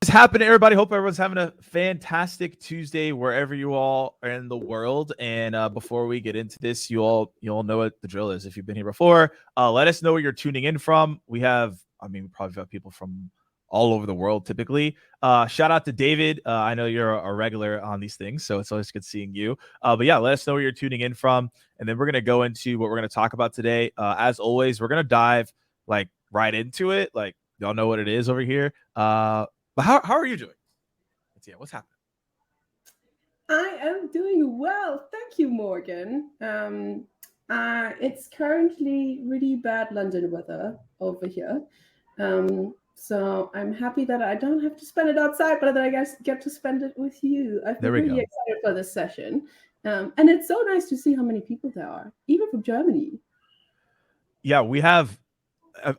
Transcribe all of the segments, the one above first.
What's happening, everybody? Hope everyone's having a fantastic Tuesday wherever you all are in the world. And before we get into this, you all know what the drill is. If you've been here before, let us know where you're tuning in from. We probably have people from all over the world typically. Shout out to David. I know you're a regular on these things, so it's always good seeing you. But yeah, let us know where you're tuning in from, and then we're gonna go into what we're gonna talk about today. As always, we're gonna dive like right into it. Like y'all know what it is over here. But how are you doing? Yeah, what's happening? I am doing well. Thank you, Morgan. It's currently really bad London weather over here. So I'm happy that I don't have to spend it outside, but that I guess get to spend it with you. I've There been we really go. excited for this session. And it's so nice to see how many people there are, even from Germany. Yeah, we have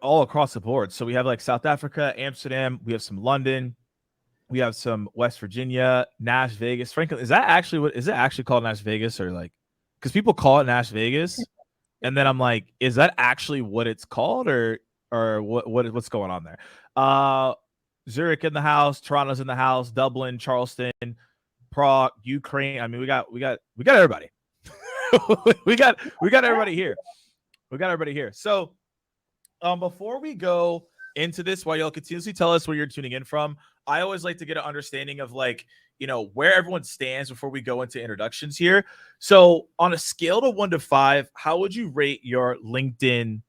all across the board. So we have like South Africa, Amsterdam. We have some London. We have some West Virginia, Nash Vegas. Franklin, is that actually what is it actually called Nash Vegas or like? Because people call it Nash Vegas, and then I'm like, is that actually what it's called or what's going on there? Uh, Zurich in the house, Toronto's in the house, Dublin, Charleston, Prague, Ukraine. I mean, we got everybody. we got everybody here. We got everybody here. So before we go into this, while y'all continuously tell us where you're tuning in from, I always like to get an understanding of like, where everyone stands before we go into introductions here. So on a scale of 1 to 5, how would you rate your LinkedIn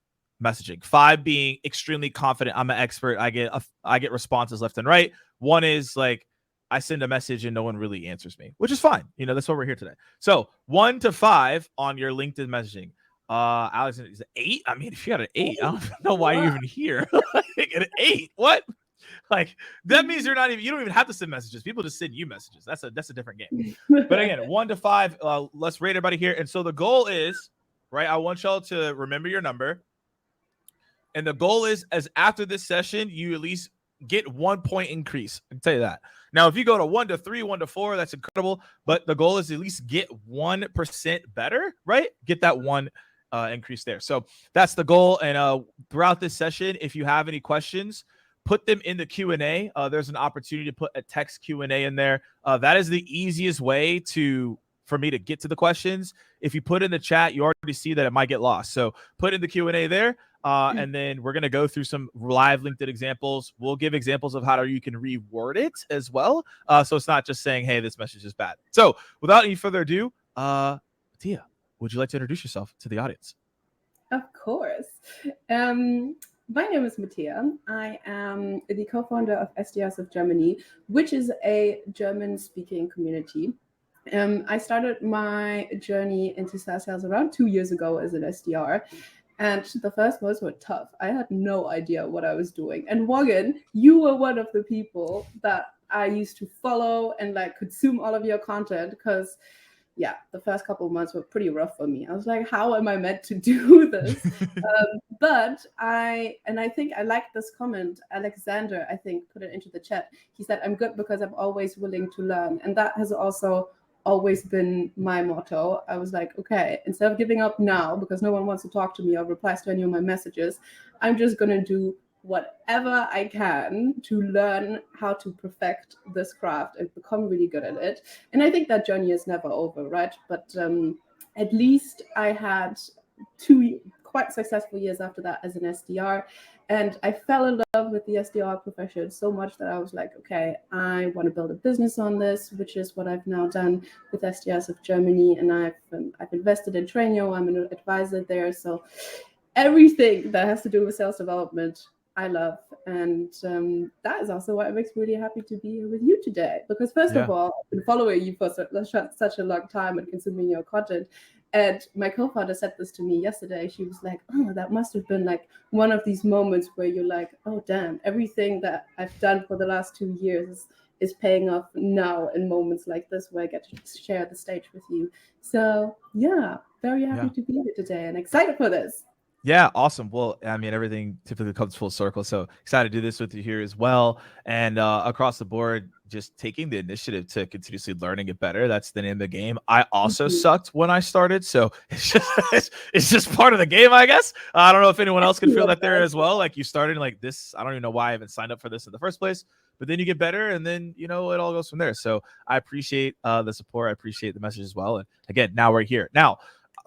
messaging? 5 being extremely confident. I'm an expert. I get responses left and right. 1 is like I send a message and no one really answers me, which is fine. That's why we're here today. So 1 to 5 on your LinkedIn messaging. Alex is an 8. I mean, if you got an 8, I don't know why you're even here. Like an 8. What? Like that means you don't even have to send messages. People just send you messages. That's a different game. But again, 1 to 5, let's rate everybody here. And so the goal is, right? I want y'all to remember your number. And the goal is as after this session, you at least get 1 point increase. I can tell you that. Now, if you go to 1 to 3, 1 to 4, that's incredible. But the goal is at least get 1% better, right? Get that one increase there. So that's the goal. And throughout this session, if you have any questions, put them in the Q&A. There's an opportunity to put a text Q&A in there. That is the easiest way for me to get to the questions. If you put in the chat, you already see that it might get lost. So put in the Q&A there. And then we're going to go through some live LinkedIn examples. We'll give examples of how you can reword it as well. So it's not just saying, hey, this message is bad. So without any further ado, Tia, would you like to introduce yourself to the audience? Of course. My name is Mattea. I am the co-founder of SDRs of Germany, which is a German-speaking community. I started my journey into SaaS sales around 2 years ago as an SDR. And the first months were tough. I had no idea what I was doing. And Morgan, you were one of the people that I used to follow and like consume all of your content because the first couple of months were pretty rough for me. I was like, how am I meant to do this? But I think I like this comment. Alexander, I think, put it into the chat. He said, I'm good because I'm always willing to learn. And that has also always been my motto. I was like, okay, instead of giving up now because no one wants to talk to me or replies to any of my messages, I'm just going to do whatever I can to learn how to perfect this craft and become really good at it. And I think that journey is never over, right? But at least I had 2 quite successful years after that as an SDR. And I fell in love with the SDR profession so much that I was like, okay, I want to build a business on this, which is what I've now done with SDRs of Germany. And I've invested in Trainio. I'm an advisor there. So everything that has to do with sales development, I love. And that is also why it makes me really happy to be here with you today. Because first of all, I've been following you for such a long time and consuming your content. And my co-founder said this to me yesterday. She was like, oh, that must have been like one of these moments where you're like, oh, damn, everything that I've done for the last 2 years is paying off now in moments like this where I get to share the stage with you. So yeah, very happy to be here today and excited for this. Yeah, awesome. Well, I mean, everything typically comes full circle. So excited to do this with you here as well. And across the board, just taking the initiative to continuously learn and get better. That's the name of the game. I also sucked when I started. So it's just part of the game, I guess. I don't know if anyone else could feel that there as well. Like you started like this. I don't even know why I even signed up for this in the first place. but then you get better, and then it all goes from there. So I appreciate the support. I appreciate the message as well. And again, now we're here. Now,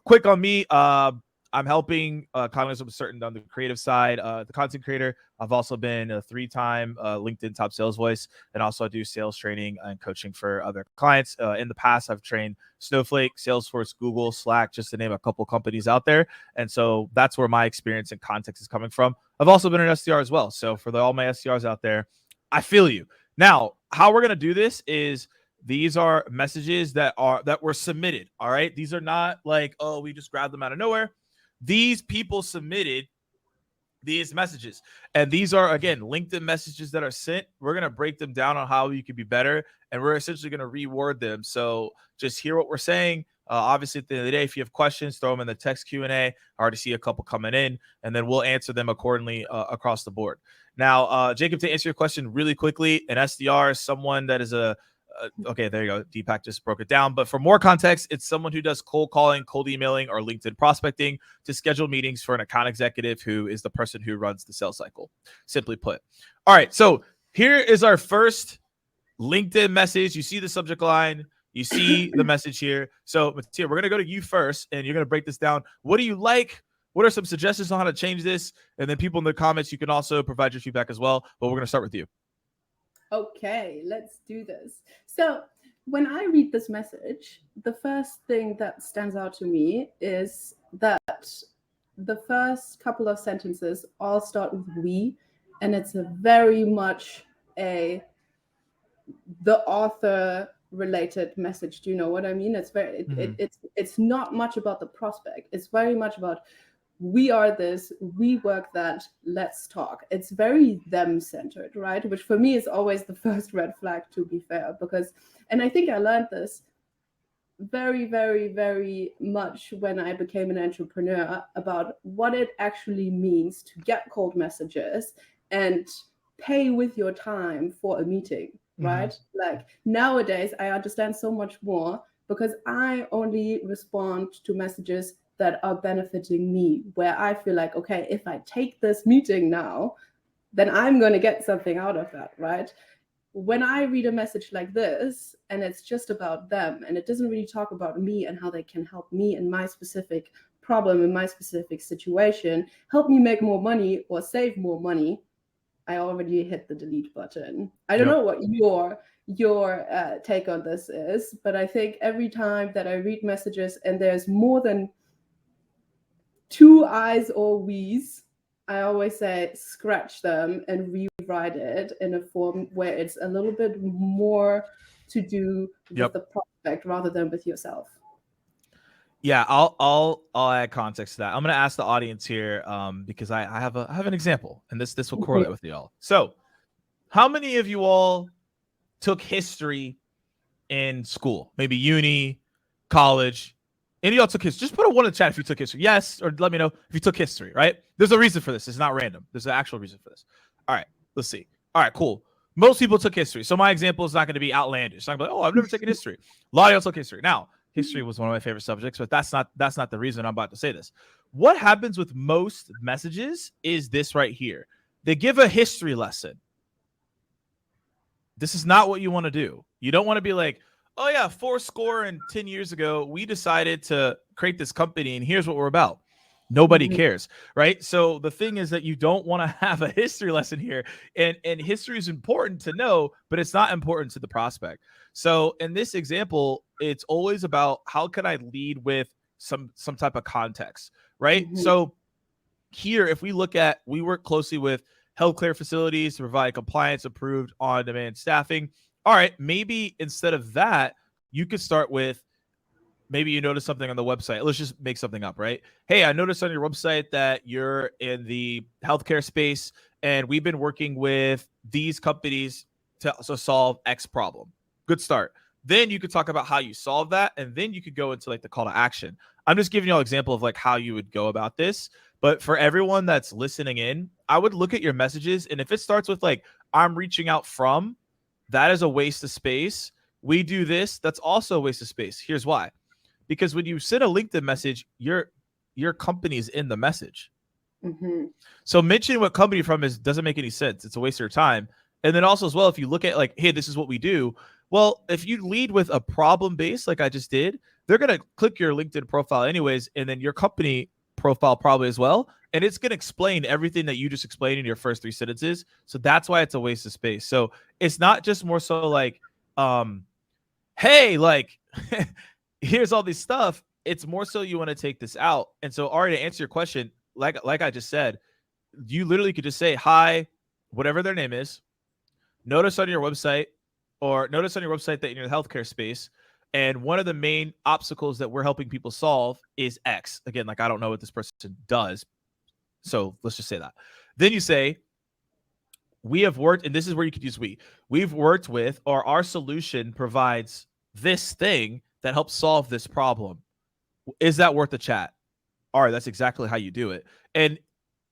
quick on me. I'm helping Cognism certain on the creative side, the content creator. I've also been a 3-time LinkedIn top sales voice, and also do sales training and coaching for other clients. In the past, I've trained Snowflake, Salesforce, Google, Slack, just to name a couple companies out there. And so that's where my experience and context is coming from. I've also been an SDR as well. So for all my SDRs out there, I feel you. Now, how we're going to do this is these are messages that were submitted. All right. These are not like, oh, we just grabbed them out of nowhere. These people submitted these messages, and these are, again, LinkedIn messages that are sent. We're going to break them down on how you could be better, and we're essentially going to reword them. So just hear what we're saying. Obviously, at the end of the day, if you have questions, throw them in the text Q&A. I already see a couple coming in, and then we'll answer them accordingly across the board. Now, Jacob, to answer your question really quickly, an SDR is someone that is okay, there you go. Deepak just broke it down. But for more context, it's someone who does cold calling, cold emailing, or LinkedIn prospecting to schedule meetings for an account executive who is the person who runs the sales cycle, simply put. All right, so here is our first LinkedIn message. You see the subject line. You see the message here. So, Mattia, we're going to go to you first, and you're going to break this down. What do you like? What are some suggestions on how to change this? And then people in the comments, you can also provide your feedback as well. But we're going to start with you. Okay, let's do this. So when I read this message, the first thing that stands out to me is that the first couple of sentences all start with we, and it's a very much the author related message. Do you know what I mean? It's very it's not much about the prospect. It's very much about we are this, we work that, let's talk. It's very them-centered, right? Which for me is always the first red flag, to be fair, because, and I think I learned this very, very, very much when I became an entrepreneur about what it actually means to get cold messages and pay with your time for a meeting, right? Like nowadays, I understand so much more because I only respond to messages that are benefiting me, where I feel like, okay, if I take this meeting now, then I'm going to get something out of that, right? When I read a message like this, and it's just about them, and it doesn't really talk about me and how they can help me in my specific problem, in my specific situation, help me make more money or save more money, I already hit the delete button. I don't know what your take on this is, but I think every time that I read messages and there's more than 2 I's or we's, I always say scratch them and rewrite it in a form where it's a little bit more to do with the prospect rather than with yourself. Yeah, I'll add context to that. I'm gonna ask the audience here because I have an example, and this will correlate with y'all. So, how many of you all took history in school? Maybe uni, college. Any of y'all took history? Just put a 1 in the chat if you took history. Yes, or let me know if you took history, right? There's a reason for this. It's not random. There's an actual reason for this. All right, let's see. All right, cool. Most people took history. So my example is not going to be outlandish. I'm like, oh, I've never taken history. A lot of y'all took history. Now, history was one of my favorite subjects, but that's not the reason I'm about to say this. What happens with most messages is this right here. They give a history lesson. This is not what you want to do. You don't want to be like, oh yeah, 10 years ago, we decided to create this company, and here's what we're about. Nobody cares, right? So the thing is that you don't want to have a history lesson here, and history is important to know, but it's not important to the prospect. So in this example, it's always about how can I lead with some type of context, right? So here, if we work closely with healthcare facilities to provide compliance approved on-demand staffing. All right, maybe instead of that, you could start with, maybe you notice something on the website. Let's just make something up, right? Hey, I noticed on your website that you're in the healthcare space, and we've been working with these companies to solve X problem. Good start. Then you could talk about how you solve that, and then you could go into like the call to action. I'm just giving you an example of like how you would go about this. But for everyone that's listening in, I would look at your messages, and if it starts with like, I'm reaching out from, that is a waste of space. We do this, that's also a waste of space. Here's why. Because when you send a LinkedIn message, your company's in the message. So mentioning what company you're from doesn't make any sense. It's a waste of your time. And then also as well, if you look at like, hey, this is what we do. Well, if you lead with a problem base, like I just did, they're going to click your LinkedIn profile anyways, and then your company profile probably as well. And it's going to explain everything that you just explained in your first 3 sentences. So that's why it's a waste of space. So it's not just more so like, hey, like, here's all this stuff. It's more so you want to take this out. And so already to answer your question, like I just said, you literally could just say, hi, whatever their name is, notice on your website that in your healthcare space, and one of the main obstacles that we're helping people solve is X. Again, like I don't know what this person does, so let's just say that. Then you say, we have worked, and this is where you could use we've worked with, or our solution provides this thing that helps solve this problem. Is that worth a chat? All right, that's exactly how you do it. And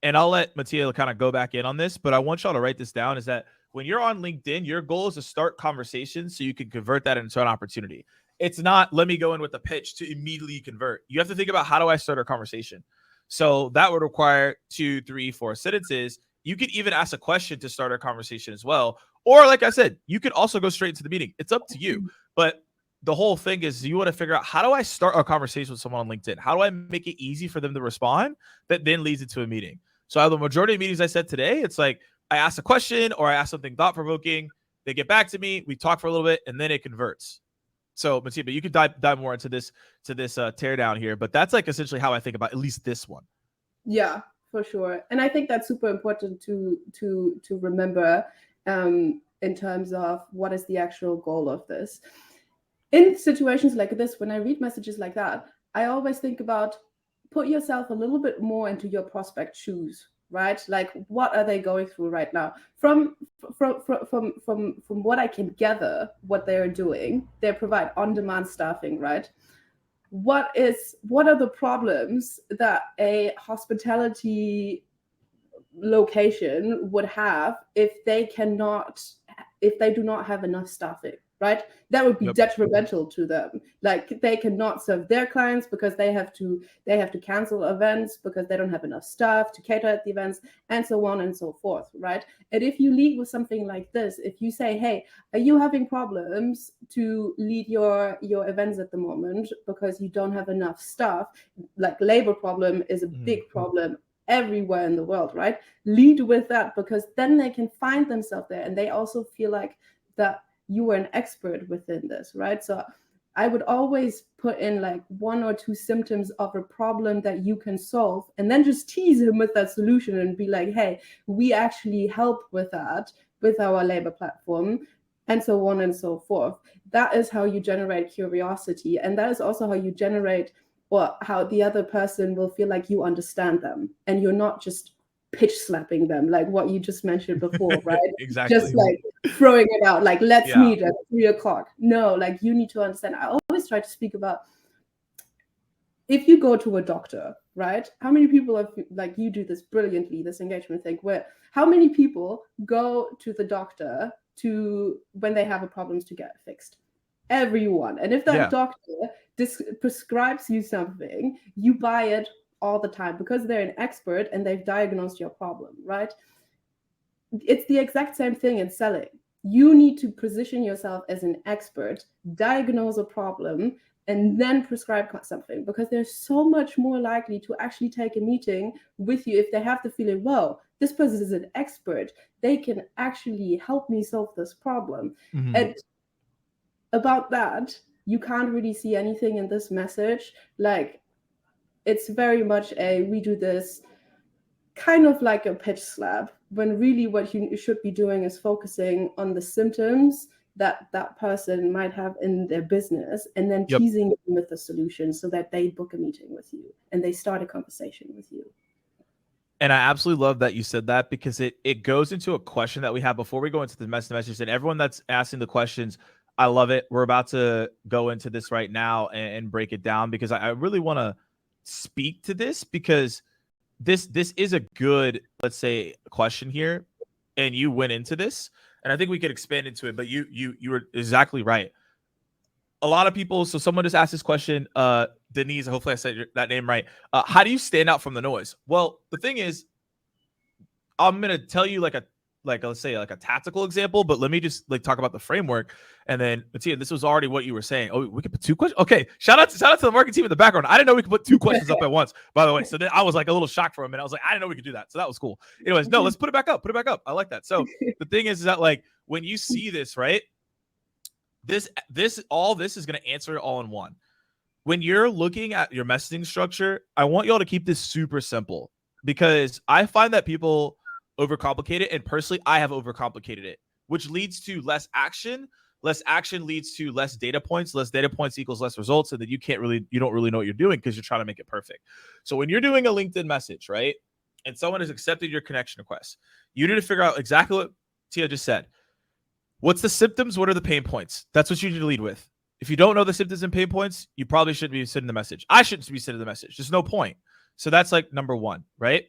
I'll let Mattia kind of go back in on this, but I want y'all to write this down, is that when you're on LinkedIn, your goal is to start conversations so you can convert that into an opportunity. It's not, let me go in with a pitch to immediately convert. You have to think about, how do I start a conversation? So that would require 2, 3, 4 sentences. You could even ask a question to start a conversation as well. Or like I said, you could also go straight into the meeting. It's up to you. But the whole thing is, you want to figure out, how do I start a conversation with someone on LinkedIn? How do I make it easy for them to respond that then leads into a meeting? So the majority of meetings I said today, it's like I ask a question or I ask something thought-provoking. They get back to me. We talk for a little bit, and then it converts. So, Mattia, you could dive more into this teardown here, but that's like essentially how I think about at least this one. Yeah, for sure. And I think that's super important to remember in terms of what is the actual goal of this. In situations like this, when I read messages like that, I always think about, put yourself a little bit more into your prospect shoes, right? Like, what are they going through right now? From what I can gather, what they're doing, they provide on-demand staffing, right? What are the problems that a hospitality location would have if they do not have enough staffing, right? That would be detrimental to them. Like, they cannot serve their clients because they have to cancel events because they don't have enough staff to cater at the events, and so on and so forth, right? And if you lead with something like this, if you say, hey, are you having problems to lead your events at the moment because you don't have enough staff? Like, labor problem is a big problem everywhere in the world, right? Lead with that, because then they can find themselves there, and they also feel like that you are an expert within this, right? So I would always put in like 1 or 2 symptoms of a problem that you can solve, and then just tease him with that solution and be like, hey, we actually help with that with our labor platform, and so on and so forth. That is how you generate curiosity, and that is also how you generate, or how the other person will feel like you understand them, and you're not just pitch slapping them, like what you just mentioned before, right? Exactly. Just like throwing it out, like, let's meet at 3:00. No, like, you need to understand. I always try to speak about, if you go to a doctor, right? How many people have, like, you do this brilliantly, this engagement thing, where how many people go to the doctor when they have a problems to get fixed? Everyone. And if that doctor prescribes you something, you buy it all the time because they're an expert and they've diagnosed your problem, right? It's the exact same thing in selling. You need to position yourself as an expert, diagnose a problem, and then prescribe something, because they're so much more likely to actually take a meeting with you if they have the feeling, whoa, this person is an expert. They can actually help me solve this problem. And about that, you can't really see anything in this message. Like, it's very much we do this kind of like a pitch slap, when really what you should be doing is focusing on the symptoms that that person might have in their business, and then teasing them with the solution so that they book a meeting with you and they start a conversation with you. And I absolutely love that you said that, because it goes into a question that we have before we go into the message. And everyone that's asking the questions, I love it. We're about to go into this right now and break it down, because I really want to speak to this, because this is a good, let's say, question here, and you went into this, and I think we could expand into it. But you were exactly right. A lot of people. So someone just asked this question, Denise. Hopefully I said that name right. How do you stand out from the noise? Well, the thing is, I'm gonna tell you like a like let's say like a tactical example, but let me just like talk about the framework. And then Mattia, this was already what you were saying. Oh, we could put 2 questions. Okay, shout out to the marketing team in the background. I didn't know we could put 2 questions up at once, by the way. So then I was like a little shocked for a minute. I was like, I didn't know we could do that. So that was cool. Anyways, no, let's put it back up. Put it back up. I like that. So the thing is that like when you see this, right? This all this is going to answer it all in one. When you're looking at your messaging structure, I want y'all to keep this super simple because I find that people overcomplicate it. And personally, I have overcomplicated it, which leads to less action. Less action leads to less data points. Less data points equals less results. And then you don't really know what you're doing because you're trying to make it perfect. So when you're doing a LinkedIn message, right? And someone has accepted your connection request, you need to figure out exactly what Tia just said. What's the symptoms? What are the pain points? That's what you need to lead with. If you don't know the symptoms and pain points, you probably shouldn't be sending the message. I shouldn't be sending the message. There's no point. So that's like number one, right?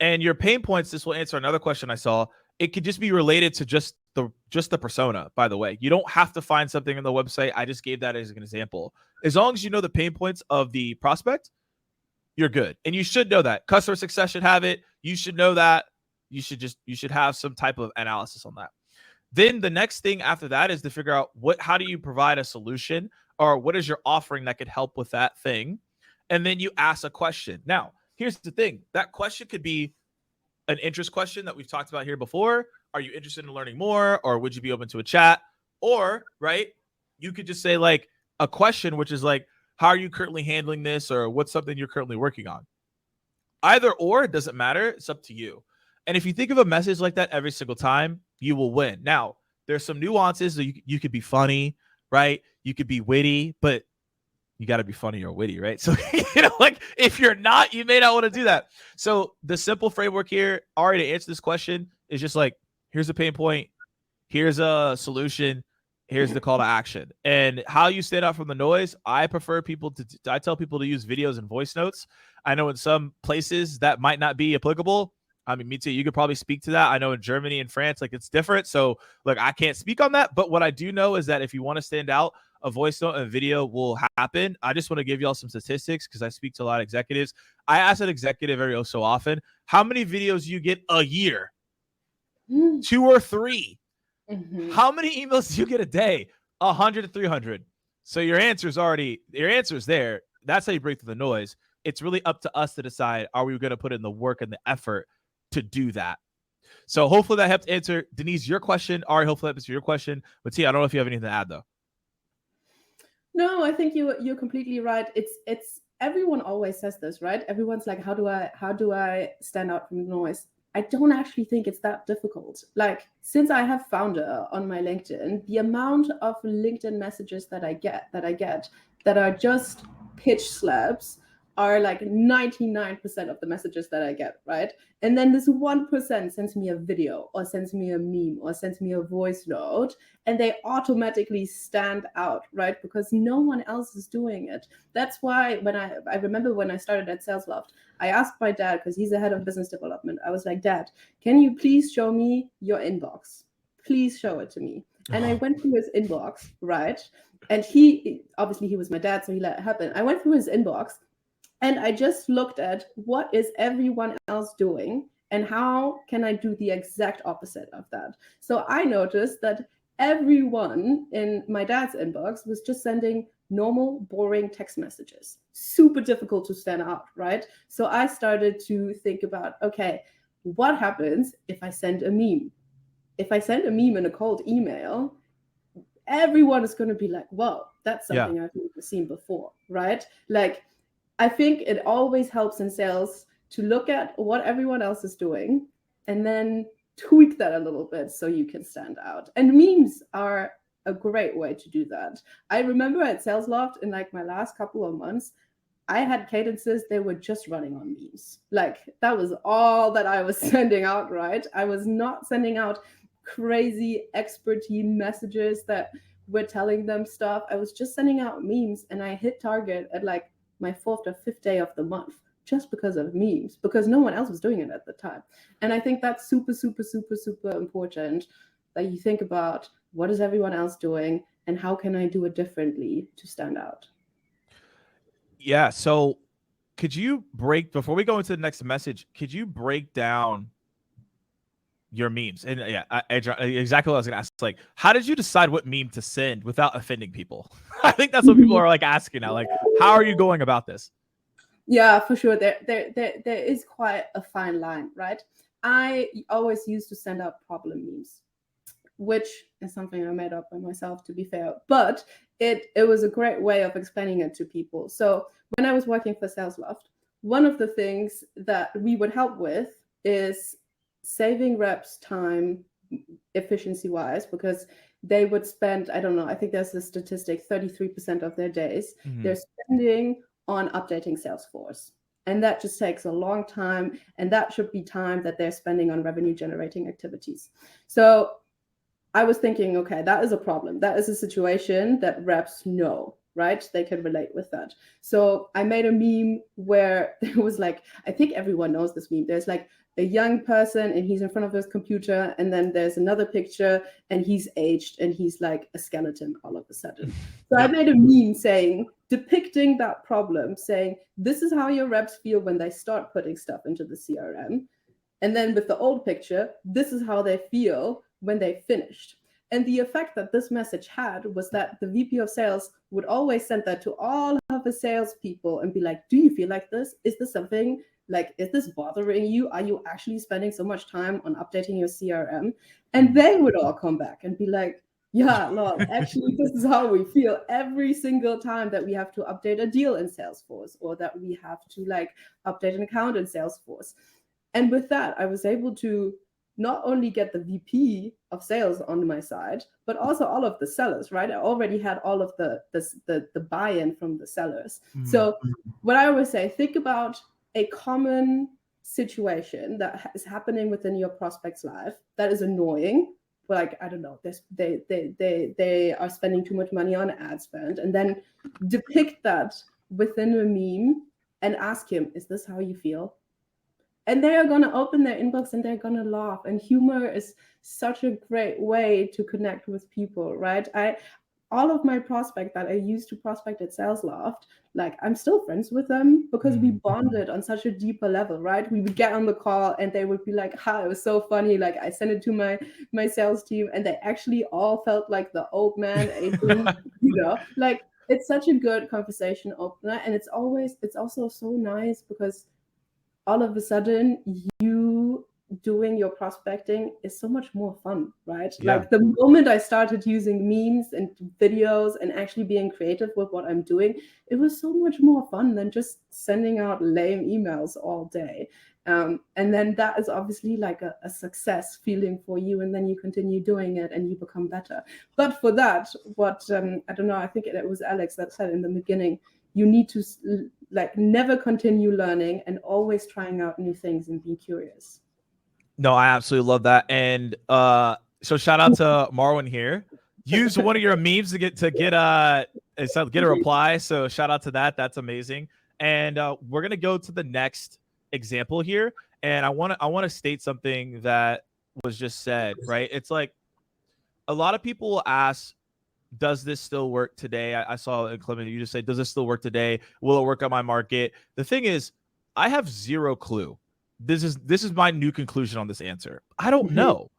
And your pain points, this will answer another question I saw. It could just be related to just the persona, by the way. You don't have to find something on the website. I just gave that as an example. As long as you know the pain points of the prospect, you're good. And you should know that. Customer success should have it. You should know that. You should have some type of analysis on that. Then the next thing after that is to figure out how do you provide a solution or what is your offering that could help with that thing? And then you ask a question. Now, here's the thing. That question could be an interest question that we've talked about here before. Are you interested in learning more? Or would you be open to a chat? Or, right, you could just say like a question, which is like, how are you currently handling this? Or what's something you're currently working on? Either or, it doesn't matter. It's up to you. And if you think of a message like that every single time, you will win. Now, there's some nuances. You could be funny, right? You could be witty, but you got to be funny or witty, right? So, like if you're not, you may not want to do that. So the simple framework here, Ari, to answer this question is just like, here's a pain point. Here's a solution. Here's the call to action. And how you stand out from the noise, I tell people to use videos and voice notes. I know in some places that might not be applicable. I mean, me too. You could probably speak to that. I know in Germany and France, like it's different. So, look, I can't speak on that. But what I do know is that if you want to stand out, a voice note and a video will happen. I just want to give y'all some statistics because I speak to a lot of executives. I ask an executive every so often, how many videos you get a year? 2 or 3. Mm-hmm. How many emails do you get a day? 100 to 300. So your answer is there. That's how you break through the noise. It's really up to us to decide, are we going to put in the work and the effort to do that? So hopefully that helped answer Denise your question. Ari, hopefully that answers your question. But Tia, I don't know if you have anything to add though. No, I think you're completely right. It's everyone always says this, right? Everyone's like, how do I stand out from the noise? I don't actually think it's that difficult. Like, since I have Founder on my LinkedIn, the amount of LinkedIn messages that I get that are just pitch slabs are like 99% of the messages that I get, right? And then this 1% sends me a video or sends me a meme or sends me a voice note, and they automatically stand out, right? Because no one else is doing it. That's why when I remember when I started at SalesLoft, I asked my dad, because he's the head of business development, I was like, Dad, can you please show me your inbox? Please show it to me. And I went through his inbox, right? And he was my dad, so he let it happen. I went through his inbox, and I just looked at what is everyone else doing and how can I do the exact opposite of that. So I noticed that everyone in my dad's inbox was just sending normal, boring text messages. Super difficult to stand out, right? So I started to think about, okay, what happens if I send a meme? If I send a meme in a cold email, everyone is going to be like, whoa, that's something I've never seen before, right? Like, I think it always helps in sales to look at what everyone else is doing and then tweak that a little bit so you can stand out. And memes are a great way to do that. I remember at SalesLoft in like my last couple of months, I had cadences, they were just running on memes. Like, that was all that I was sending out, right? I was not sending out crazy expertise messages that were telling them stuff. I was just sending out memes, and I hit target at like my 4th or 5th day of the month just because of memes, because no one else was doing it at the time. And I think that's super, super, super, super important that you think about what is everyone else doing and how can I do it differently to stand out. Yeah. So could you before we go into the next message, could you break down your memes. And yeah, exactly what I was gonna ask. Like, how did you decide what meme to send without offending people? I think that's what people are like asking now. Like, how are you going about this? Yeah, for sure. There is quite a fine line, right? I always used to send out problem memes, which is something I made up by myself, to be fair. But it was a great way of explaining it to people. So when I was working for SalesLoft, one of the things that we would help with is saving reps time efficiency wise, because they would spend, I don't know, I think there's a statistic, 33% of their days they're spending on updating Salesforce. And that just takes a long time. And that should be time that they're spending on revenue generating activities. So I was thinking, okay, that is a problem. That is a situation that reps know, right? They can relate with that. So I made a meme where there was like, I think everyone knows this meme. There's like a young person and he's in front of his computer, and then there's another picture and he's aged and he's like a skeleton all of a sudden. So I made a meme depicting that problem, saying, this is how your reps feel when they start putting stuff into the CRM. And then with the old picture, this is how they feel when they finished. And the effect that this message had was that the VP of sales would always send that to all of the salespeople and be like, do you feel like this? Is this something like, is this bothering you? Are you actually spending so much time on updating your CRM? And they would all come back and be like, yeah, Lord, actually, this is how we feel every single time that we have to update a deal in Salesforce, or that we have to like update an account in Salesforce. And with that, I was able to not only get the VP of sales on my side, but also all of the sellers, right? I already had all of the buy-in from the sellers. So what I always say, think about a common situation that is happening within your prospect's life that is annoying. Like, I don't know, they are spending too much money on ad spend, and then depict that within a meme and ask him, is this how you feel? And they are going to open their inbox and they're going to laugh. And humor is such a great way to connect with people, right? All of my prospect that I used to prospect at SalesLoft, like I'm still friends with them because we bonded on such a deeper level, right? We would get on the call and they would be like, "Hi, it was so funny." Like I sent it to my sales team, and they actually all felt like the old man, like it's such a good conversation opener. And it's also so nice because all of a sudden you doing your prospecting is so much more fun, right? Yeah. Like the moment I started using memes and videos and actually being creative with what I'm doing, it was so much more fun than just sending out lame emails all day. And then that is obviously like a success feeling for you, and then you continue doing it and you become better. But for that, what I don't know, I think it was Alex that said in the beginning, you need to like never continue learning and always trying out new things and being curious. No, I absolutely love that. And so shout out to Marwin here. Use one of your memes to get a reply. So shout out to that. That's amazing. And we're gonna go to the next example here. And I want to state something that was just said, right? It's like a lot of people will ask, does this still work today? I saw in Clement, you just say, does this still work today? Will it work on my market? The thing is, I have zero clue. This is my new conclusion on this answer. I don't know,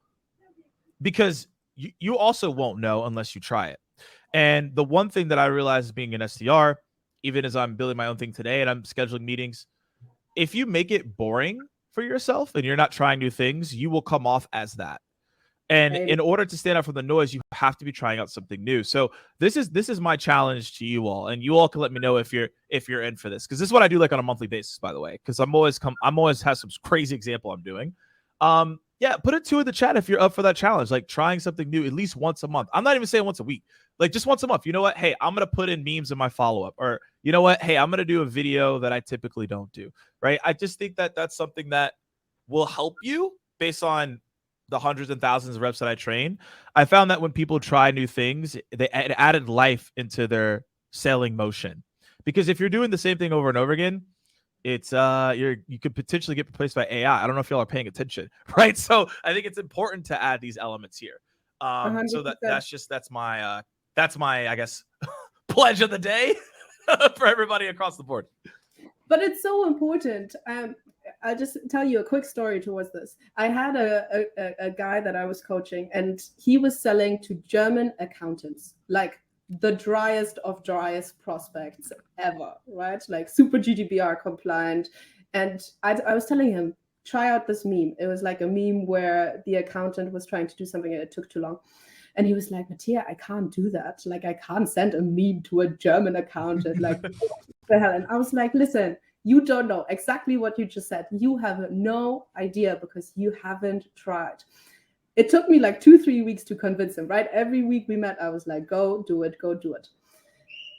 because you also won't know unless you try it. And the one thing that I realized being an SDR, even as I'm building my own thing today and I'm scheduling meetings, if you make it boring for yourself and you're not trying new things, you will come off as that. And in order to stand out from the noise, you have to be trying out something new. So this is my challenge to you all, and you all can let me know if you're in for this, because this is what I do like on a monthly basis, by the way, because I'm always have some crazy example I'm doing. Yeah, put it in the chat if you're up for that challenge, like trying something new at least once a month. I'm not even saying once a week, like just once a month. You know what? Hey, I'm gonna put in memes in my follow-up, or you know what? Hey, I'm gonna do a video that I typically don't do. Right? I just think that that's something that will help you based on the hundreds and thousands of reps that I train. I found that when people try new things, it added life into their selling motion. Because if you're doing the same thing over and over again, it's you could potentially get replaced by AI. I don't know if y'all are paying attention, right? So I think it's important to add these elements here. So that's my I guess pledge of the day for everybody across the board. But it's so important. I'll just tell you a quick story towards this. I had a guy that I was coaching, and he was selling to German accountants, like the driest of driest prospects ever, right? Like super GDPR compliant. And I was telling him, try out this meme. It was like a meme where the accountant was trying to do something and it took too long. And he was like, Mattia, I can't do that. Like, I can't send a meme to a German accountant. Like, what the hell? And I was like, listen, you don't know exactly what you just said. You have no idea because you haven't tried. It took me like 2-3 weeks to convince him, right? Every week we met, I was like, go do it, go do it.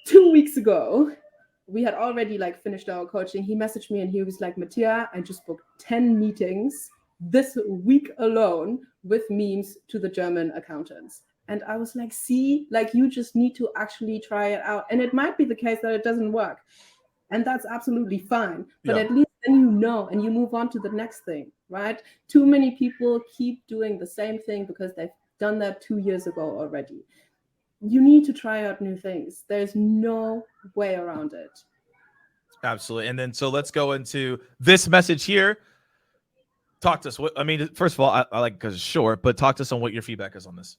2 weeks ago, we had already like finished our coaching. He messaged me and he was like, Mattia, I just booked 10 meetings this week alone with memes to the German accountants. And I was like, see, like you just need to actually try it out. And it might be the case that it doesn't work. And that's absolutely fine. But at least then you know and you move on to the next thing, right? Too many people keep doing the same thing because they've done that 2 years ago already. You need to try out new things. There's no way around it. Absolutely. And then so let's go into this message here. Talk to us. I mean, first of all, I like because it's short, but talk to us on what your feedback is on this.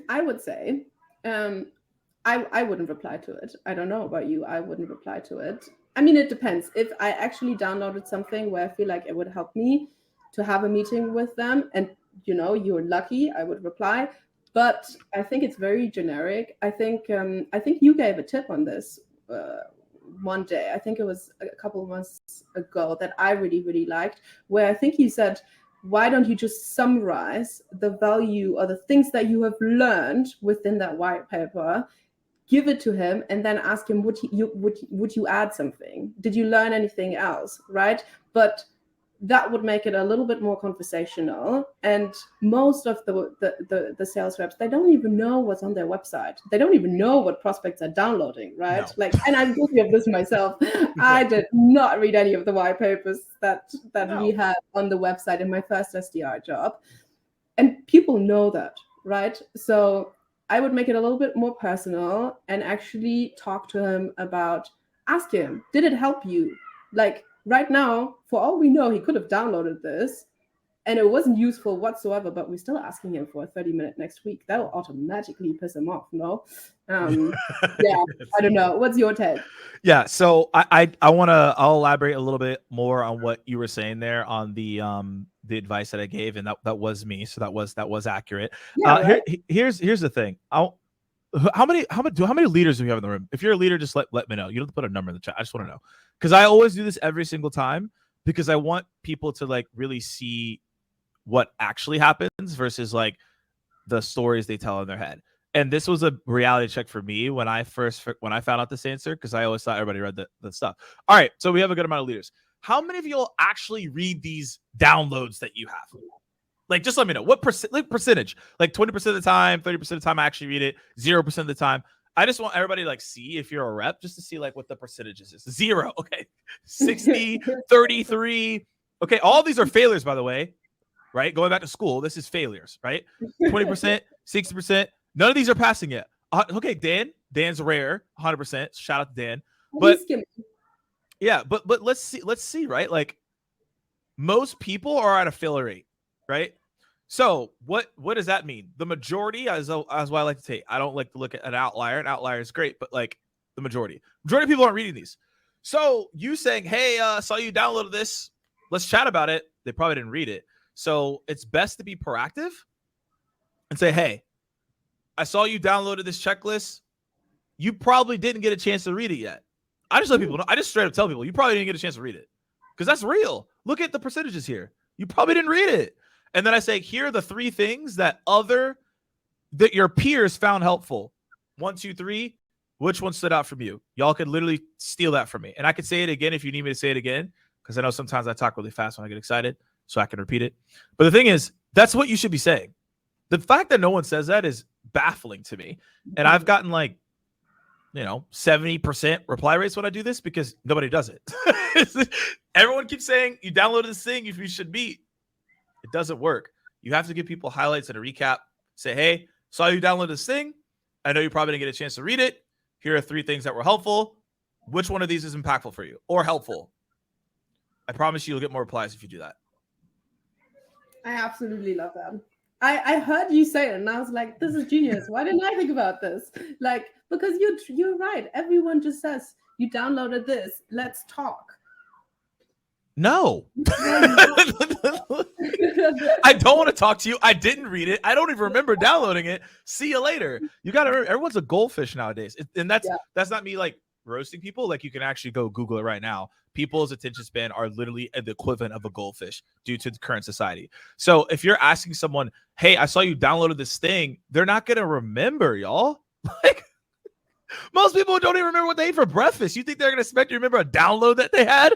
I would say I wouldn't reply to it. I don't know about you. I wouldn't reply to it. I mean, it depends. If I actually downloaded something where I feel like it would help me to have a meeting with them and, you know, you're lucky, I would reply. But I think it's very generic. I think you gave a tip on this one day. I think it was a couple of months ago that I really, really liked, where I think you said, why don't you just summarize the value or the things that you have learned within that white paper, give it to him, and then ask him, would you add something? Did you learn anything else, right? But that would make it a little bit more conversational. And most of the sales reps, they don't even know what's on their website. They don't even know what prospects are downloading, right? No. Like, and I'm guilty of this myself. I did not read any of the white papers that we had on the website in my first SDR job. And people know that, right? So I would make it a little bit more personal and actually talk to him about, ask him, did it help you? Like, right now, for all we know, he could have downloaded this and it wasn't useful whatsoever, but we're still asking him for a 30-minute next week. That will automatically piss him off, no? Yeah, I don't know. What's your take? Yeah, so I'll elaborate a little bit more on what you were saying there on the advice that I gave, and that was me, so that was accurate. Yeah, right? Here's the thing. How many leaders do we have in the room? If you're a leader, just let me know. You don't have to put a number in the chat. I just want to know, because I always do this every single time, because I want people to like really see what actually happens versus like the stories they tell in their head. And this was a reality check for me when I found out this answer, because I always thought everybody read the stuff. All right, so we have a good amount of leaders. How many of you will actually read these downloads that you have? Like, just let me know what percentage, like 20% of the time, 30% of the time I actually read it, 0% of the time. I just want everybody to like see if you're a rep, just to see like what the percentages is. 0, okay, 60, 33. Okay, all these are failures, by the way, right? Going back to school, this is failures, right? 20%, 60%. None of these are passing yet. Okay, Dan's rare, 100%. Shout out to Dan. But yeah, but let's see, right? Like, most people are at a failure rate, right? So what does that mean? The majority, as what I like to take. I don't like to look at an outlier. An outlier is great, but like the majority of people aren't reading these. So you saying, hey, saw you downloaded this, let's chat about it. They probably didn't read it. So it's best to be proactive and say, hey, I saw you downloaded this checklist. You probably didn't get a chance to read it yet. I just let people know. I just straight up tell people, you probably didn't get a chance to read it, because that's real. Look at the percentages here. You probably didn't read it. And then I say, here are the 3 things that your peers found helpful. 1, 2, 3. Which one stood out from you? Y'all could literally steal that from me. And I could say it again if you need me to say it again, because I know sometimes I talk really fast when I get excited, so I can repeat it. But the thing is, that's what you should be saying. The fact that no one says that is baffling to me. And I've gotten like, 70% reply rates when I do this, because nobody does it. Everyone keeps saying, you downloaded this thing, you should meet. It doesn't work. You have to give people highlights and a recap. Say, hey, saw you download this thing. I know you probably didn't get a chance to read it. Here are 3 things that were helpful. Which one of these is impactful for you or helpful? I promise you'll get more replies if you do that. I absolutely love that. I heard you say it and I was like, this is genius. Why didn't I think about this? Like, because you're right. Everyone just says, you downloaded this, let's talk. No. I don't want to talk to you. I didn't read it. I don't even remember downloading it. See you later. You got to remember, everyone's a goldfish nowadays. And that's not me like roasting people. Like, you can actually go Google it right now. People's attention span are literally the equivalent of a goldfish due to the current society. So if you're asking someone, hey, I saw you downloaded this thing, they're not going to remember, y'all. Like, most people don't even remember what they ate for breakfast. You think they're going to expect you to remember a download that they had?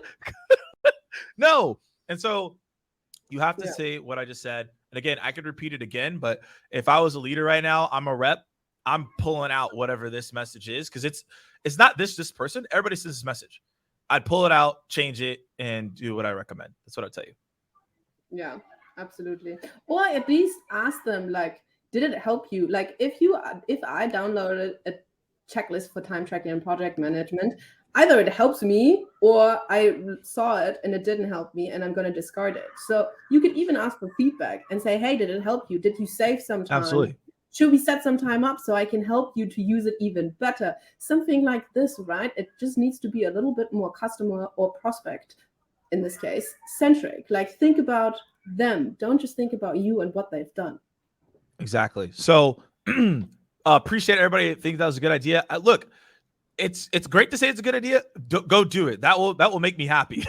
No. And so you have to say what I just said. And again, I could repeat it again, but if I was a leader right now, I'm a rep, I'm pulling out whatever this message is, because it's not this person. Everybody says this message. I'd pull it out, change it, and do what I recommend. That's what I'd tell you. Yeah, absolutely. Or at least ask them, like, did it help you? Like, if I downloaded a checklist for time tracking and project management, either it helps me or I saw it and it didn't help me and I'm going to discard it. So you could even ask for feedback and say, hey, did it help you? Did you save some time? Absolutely. Should we set some time up so I can help you to use it even better? Something like this, right? It just needs to be a little bit more customer or prospect, in this case, centric. Like, think about them. Don't just think about you and what they've done. Exactly. So appreciate everybody think that was a good idea. Look, it's great to say it's a good idea. Go do it. That will make me happy.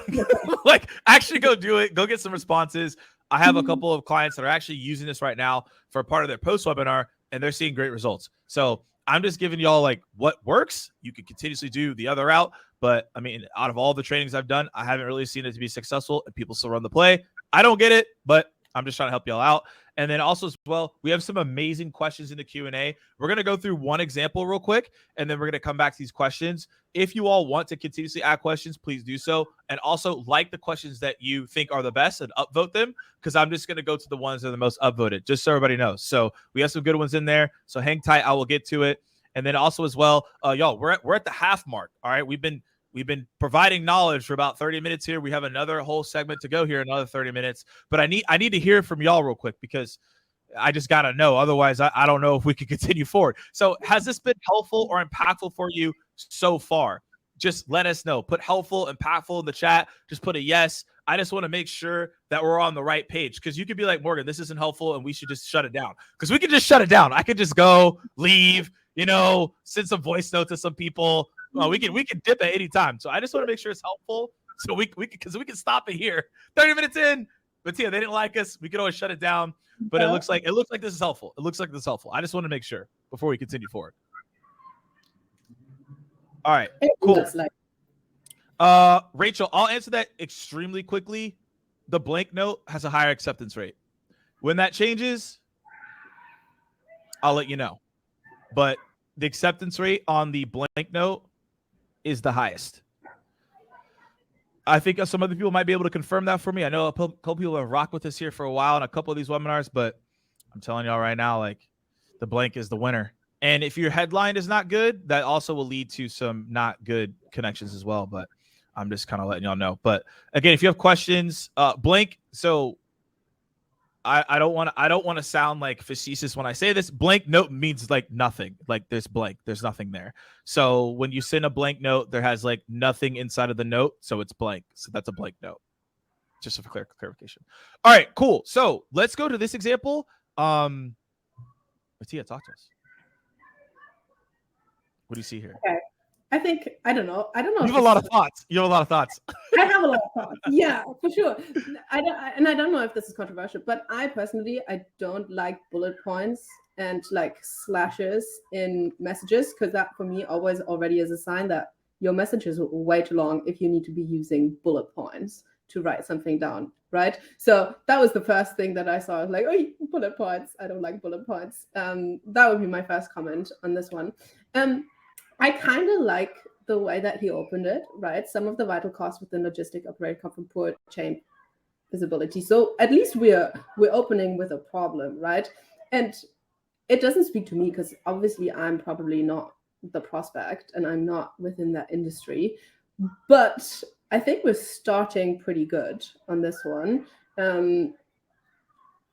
Like, actually go do it. Go get some responses. I have a couple of clients that are actually using this right now for part of their post webinar, and they're seeing great results. So I'm just giving y'all like what works. You can continuously do the other route, but I mean, out of all the trainings I've done, I haven't really seen it to be successful, and people still run the play. I don't get it, but I'm just trying to help y'all out. And then also as well, we have some amazing questions in the Q&A. We're going to go through one example real quick, and then we're going to come back to these questions. If you all want to continuously add questions, please do so. And also like the questions that you think are the best and upvote them, because I'm just going to go to the ones that are the most upvoted, just so everybody knows. So we have some good ones in there. So hang tight. I will get to it. And then also as well, y'all, we're at the half mark. All right. We've been providing knowledge for about 30 minutes here. We have another whole segment to go here, another 30 minutes. But I need to hear from y'all real quick, because I just got to know. Otherwise, I don't know if we can continue forward. So has this been helpful or impactful for you so far? Just let us know. Put helpful, impactful in the chat. Just put a yes. I just want to make sure that we're on the right page, because you could be like, Morgan, this isn't helpful and we should just shut it down. Because we could just shut it down. I could just go, leave, send some voice notes to some people. Well, we can dip at any time. So I just want to make sure it's helpful, so we can stop it here. 30 minutes in, but yeah, they didn't like us. We could always shut it down. But it looks like this is helpful. It looks like this is helpful. I just want to make sure before we continue forward. All right, cool. Rachel, I'll answer that extremely quickly. The blank note has a higher acceptance rate. When that changes, I'll let you know. But the acceptance rate on the blank note is the highest. I think some other people might be able to confirm that for me. I know a couple people have rocked with us here for a while on a couple of these webinars, but I'm telling y'all right now, like, the blank is the winner. And if your headline is not good, that also will lead to some not good connections as well. But I'm just kind of letting y'all know. But again, if you have questions, blank. So I don't want to sound like facetious when I say this. Blank note means like nothing. Like, there's blank. There's nothing there. So when you send a blank note, there has like nothing inside of the note, so it's blank. So that's a blank note. Just for clarification. All right, cool. So let's go to this example. Mattia, talk to us. What do you see here? Okay. I don't know. You have a lot of thoughts. I have a lot of thoughts. Yeah, for sure. I don't know if this is controversial, but I personally don't like bullet points and like slashes in messages, because that for me always already is a sign that your message is way too long if you need to be using bullet points to write something down, right? So that was the first thing that I saw. I was like, oh, bullet points. I don't like bullet points. That would be my first comment on this one. I kind of like the way that he opened it, right? Some of the vital costs within logistic operate come from poor chain visibility. So at least we're opening with a problem, right? And it doesn't speak to me, because obviously I'm probably not the prospect and I'm not within that industry. But I think we're starting pretty good on this one.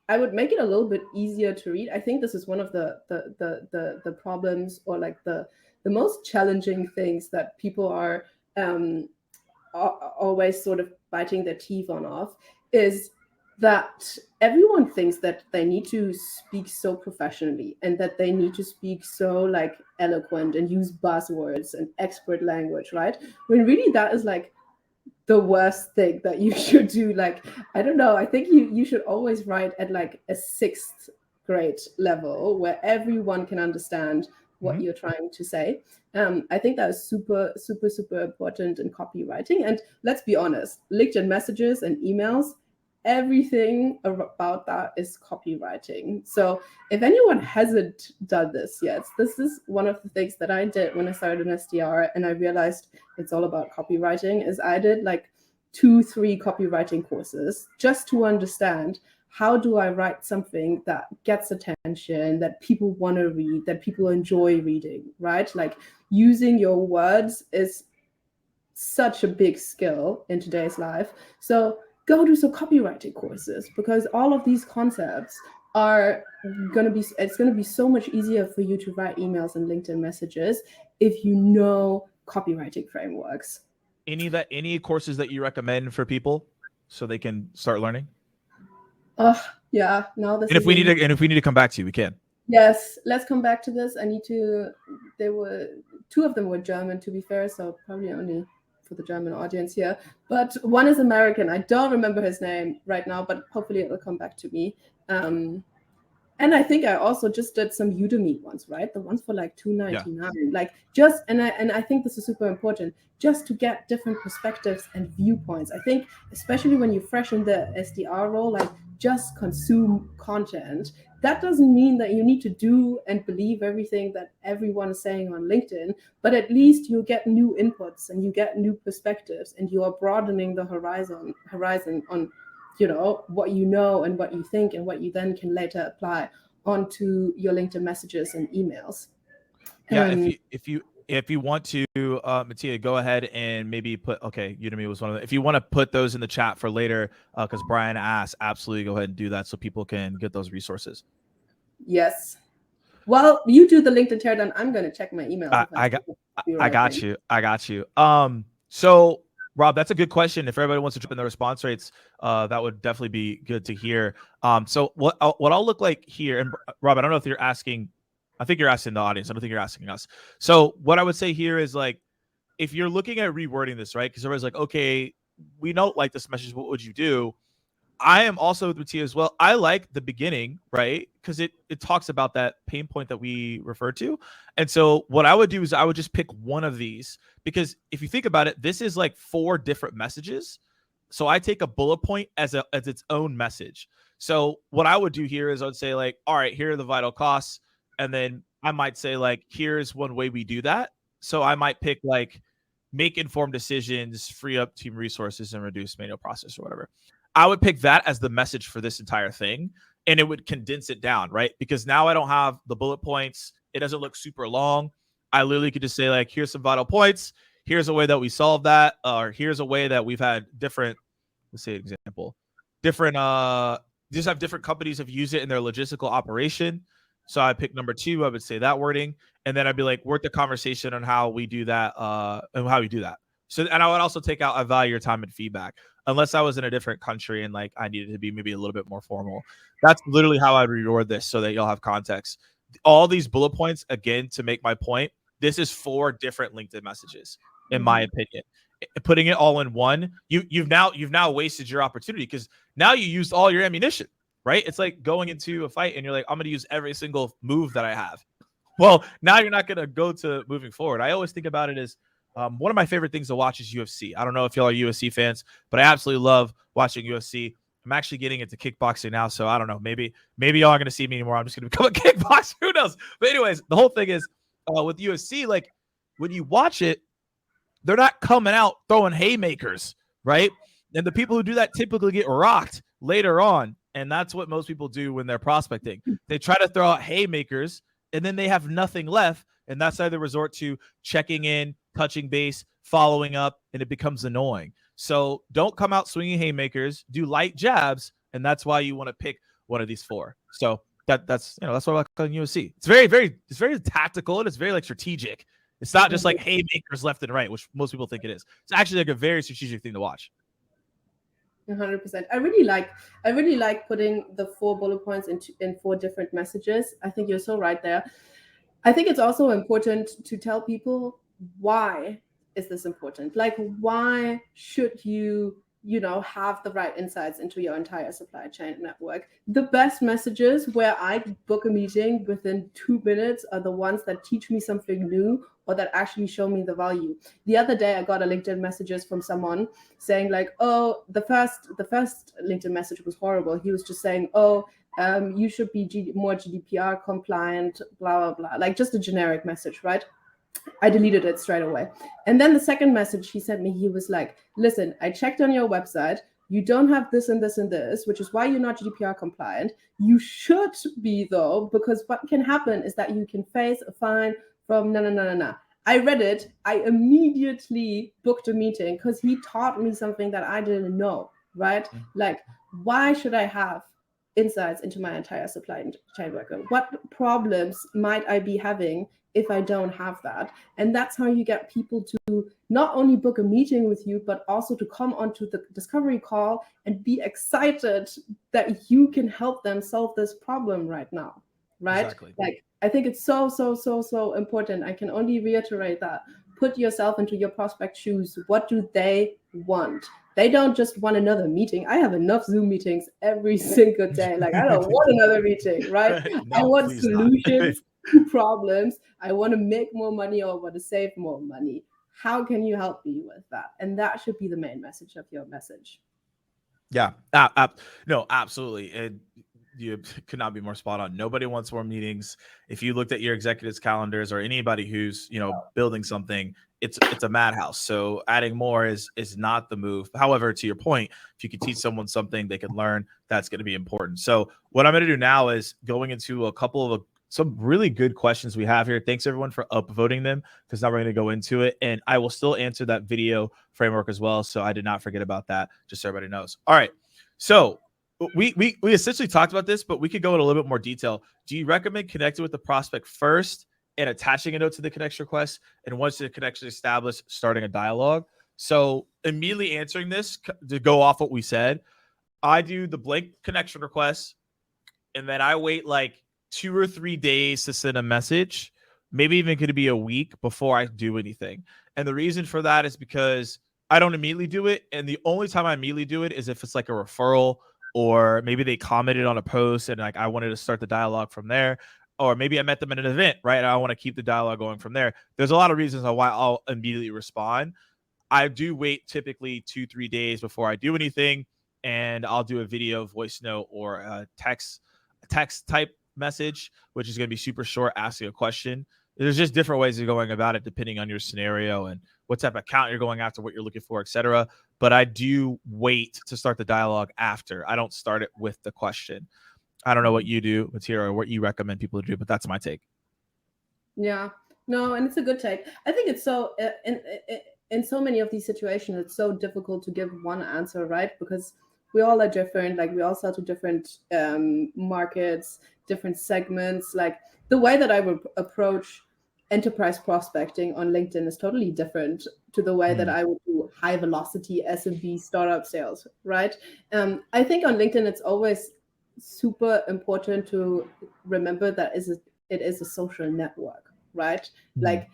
I would make it a little bit easier to read. I think this is one of the problems, or like the most challenging things that people are always sort of biting their teeth on off, is that everyone thinks that they need to speak so professionally and that they need to speak so like eloquent and use buzzwords and expert language, right? When really that is like the worst thing that you should do. Like, I don't know, I think you should always write at like a 6th grade level where everyone can understand what you're trying to say. I think that is super, super, super important in copywriting. And let's be honest, LinkedIn messages and emails, everything about that is copywriting. So if anyone hasn't done this yet, this is one of the things that I did when I started an SDR and I realized it's all about copywriting. Is I did like 2-3 copywriting courses just to understand, how do I write something that gets attention, that people want to read, that people enjoy reading, right? Like, using your words is such a big skill in today's life. So go do some copywriting courses, because all of these concepts are it's going to be so much easier for you to write emails and LinkedIn messages if you know copywriting frameworks. Any courses that you recommend for people so they can start learning? Yeah. Now this. And if we need to come back to you, we can. Yes, let's come back to this. I need to. There were 2 of them were German, to be fair, so probably only for the German audience here. But one is American. I don't remember his name right now, but hopefully it will come back to me. And I think I also just did some Udemy ones, right? The ones for like $2.99. Yeah. Like, just and I think this is super important, just to get different perspectives and viewpoints. I think especially when you're fresh in the SDR role, like, just consume content. That doesn't mean that you need to do and believe everything that everyone is saying on LinkedIn, but at least you get new inputs and you get new perspectives, and you are broadening the horizon on, you know, what you know and what you think, and what you then can later apply onto your LinkedIn messages and emails. Yeah, if you want to, Mattia, go ahead and maybe put, Udemy was one of them. If you want to put those in the chat for later, because Brian asked, absolutely go ahead and do that so people can get those resources. Yes. Well, you do the LinkedIn teardown. I'm going to check my emails. I got you. So Rob, that's a good question. If everybody wants to jump in the response rates, that would definitely be good to hear. So what I'll look like here, and Rob, I don't know if you're asking. I think you're asking the audience. I don't think you're asking us. So what I would say here is, like, if you're looking at rewording this, right? Because everybody's like, okay, we don't like this message. What would you do? I am also with Mattia as well. I like the beginning, right? Because it talks about that pain point that we referred to. And so what I would do is I would just pick one of these, because if you think about it, this is like 4 different messages. So I take a bullet point as its own message. So what I would do here is I would say, like, all right, here are the vital costs. And then I might say, like, here's one way we do that. So I might pick, like, make informed decisions, free up team resources, and reduce manual process or whatever. I would pick that as the message for this entire thing, and it would condense it down, right? Because now I don't have the bullet points. It doesn't look super long. I literally could just say, like, here's some vital points. Here's a way that we solve that. Or here's a way that we've had different, let's say example, different, just have different companies have used it in their logistical operation. So I pick number 2. I would say that wording. And then I'd be like, work the conversation on how we do that, and how we do that. So, and I would also take out, I value your time and feedback, unless I was in a different country and, like, I needed to be maybe a little bit more formal. That's literally how I'd reword this, so that y'all have context. All these bullet points, again, to make my point, this is 4 different LinkedIn messages, in my opinion. Putting it all in one, you've now wasted your opportunity, because now you used all your ammunition, right? It's like going into a fight and you're like, I'm going to use every single move that I have. Well, now you're not going to go to moving forward. I always think about it as, one of my favorite things to watch is UFC. I don't know if y'all are UFC fans, but I absolutely love watching UFC. I'm actually getting into kickboxing now, so I don't know. Maybe y'all aren't going to see me anymore. I'm just going to become a kickboxer. Who knows? But anyways, the whole thing is, with UFC, like, when you watch it, they're not coming out throwing haymakers, right? And the people who do that typically get rocked later on, and that's what most people do when they're prospecting. They try to throw out haymakers, and then they have nothing left, And that's how they resort to checking in, touching base, following up, and it becomes annoying. So don't come out swinging haymakers, do light jabs, and that's why you want to pick one of these four. So that's that's what I like on USC. It's very tactical and it's very like strategic. It's not just like haymakers left and right, which most people think it is. It's actually like a very strategic thing to watch. 100%. I really like putting the 4 bullet points in 4 different messages. I think you're so right there. I think it's also important to tell people, why is this important? Like, why should you have the right insights into your entire supply chain network? The best messages where I book a meeting within 2 minutes are the ones that teach me something new or that actually show me the value. The other day I got a LinkedIn messages from someone saying like, oh, the first LinkedIn message was horrible. He was just saying, oh, you should be more GDPR compliant, blah, blah, blah. Like just a generic message, right? I deleted it straight away. And then the second message he sent me, he was like, listen, I checked on your website. You don't have this and this and this, which is why you're not GDPR compliant. You should be though, because what can happen is that you can face a fine from no. I read it. I immediately booked a meeting because he taught me something that I didn't know, right? Like, why should I have insights into my entire supply chain worker? What problems might I be having if I don't have that? And that's how you get people to not only book a meeting with you, but also to come onto the discovery call and be excited that you can help them solve this problem right now, right? Exactly. Like, I think it's so important. I can only reiterate that. Put yourself into your prospect shoes. What do they want? They don't just want another meeting. I have enough Zoom meetings every single day. Like, I don't want another meeting, right? No, I want solutions to problems. I want to make more money or want to save more money. How can you help me with that? And that should be the main message of your message. Yeah, no, absolutely. And you could not be more spot on. Nobody wants more meetings. If you looked at your executives' calendars or anybody who's building something, it's a madhouse. So adding more is not the move. However, to your point, if you could teach someone something they can learn, that's going to be important. So what I'm going to do now is going into a couple of some really good questions we have here. Thanks everyone for upvoting them, because now we're going to go into it, and I will still answer that video framework as well. So I did not forget about that, just so everybody knows. All right. So we essentially talked about this, but we could go in a little bit more detail. Do you recommend connecting with the prospect first and attaching a note to the connection request, and once the connection is established, starting a dialogue? So immediately answering this, to go off what we said, I do the blank connection request, and then I wait like 2 or 3 days to send a message, maybe even could be a week before I do anything. And the reason for that is because I don't immediately do it. And the only time I immediately do it is if it's like a referral, or maybe they commented on a post and like I wanted to start the dialogue from there, or maybe I met them at an event, right? And I want to keep the dialogue going from there. There's a lot of reasons why I'll immediately respond. I do wait typically 2-3 days before I do anything, and I'll do a video, voice note, or a text type message, which is going to be super short, asking a question. There's just different ways of going about it depending on your scenario and what type of account you're going after, what you're looking for, etc. But I do wait to start the dialogue after. I don't start it with the question. I don't know what you do, Matira, or what you recommend people to do, but that's my take. Yeah, no, and it's a good take. I think it's so in so many of these situations, it's so difficult to give one answer, right? Because we all are different. Like, we all sell to different markets, different segments. Like, the way that I would approach enterprise prospecting on LinkedIn is totally different to the way that I would do high velocity SMB startup sales, right? I think on LinkedIn, it's always super important to remember that it is a social network, right? Like,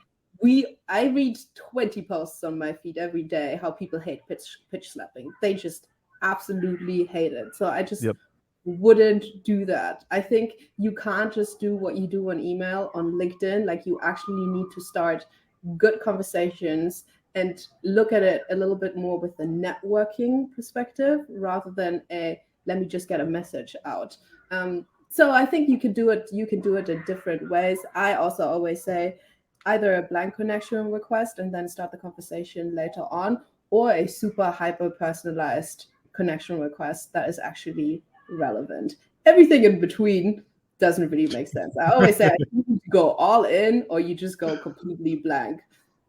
I read 20 posts on my feed every day how people hate pitch slapping. They just absolutely hate it. So I just wouldn't do that. I think you can't just do what you do on email on LinkedIn. Like, you actually need to start good conversations and look at it a little bit more with the networking perspective rather than let me just get a message out. So I think you can do it in different ways. I also always say either a blank connection request and then start the conversation later on, or a super hyper personalized connection request that is actually relevant. Everything in between doesn't really make sense. I always say I need to go all in or you just go completely blank.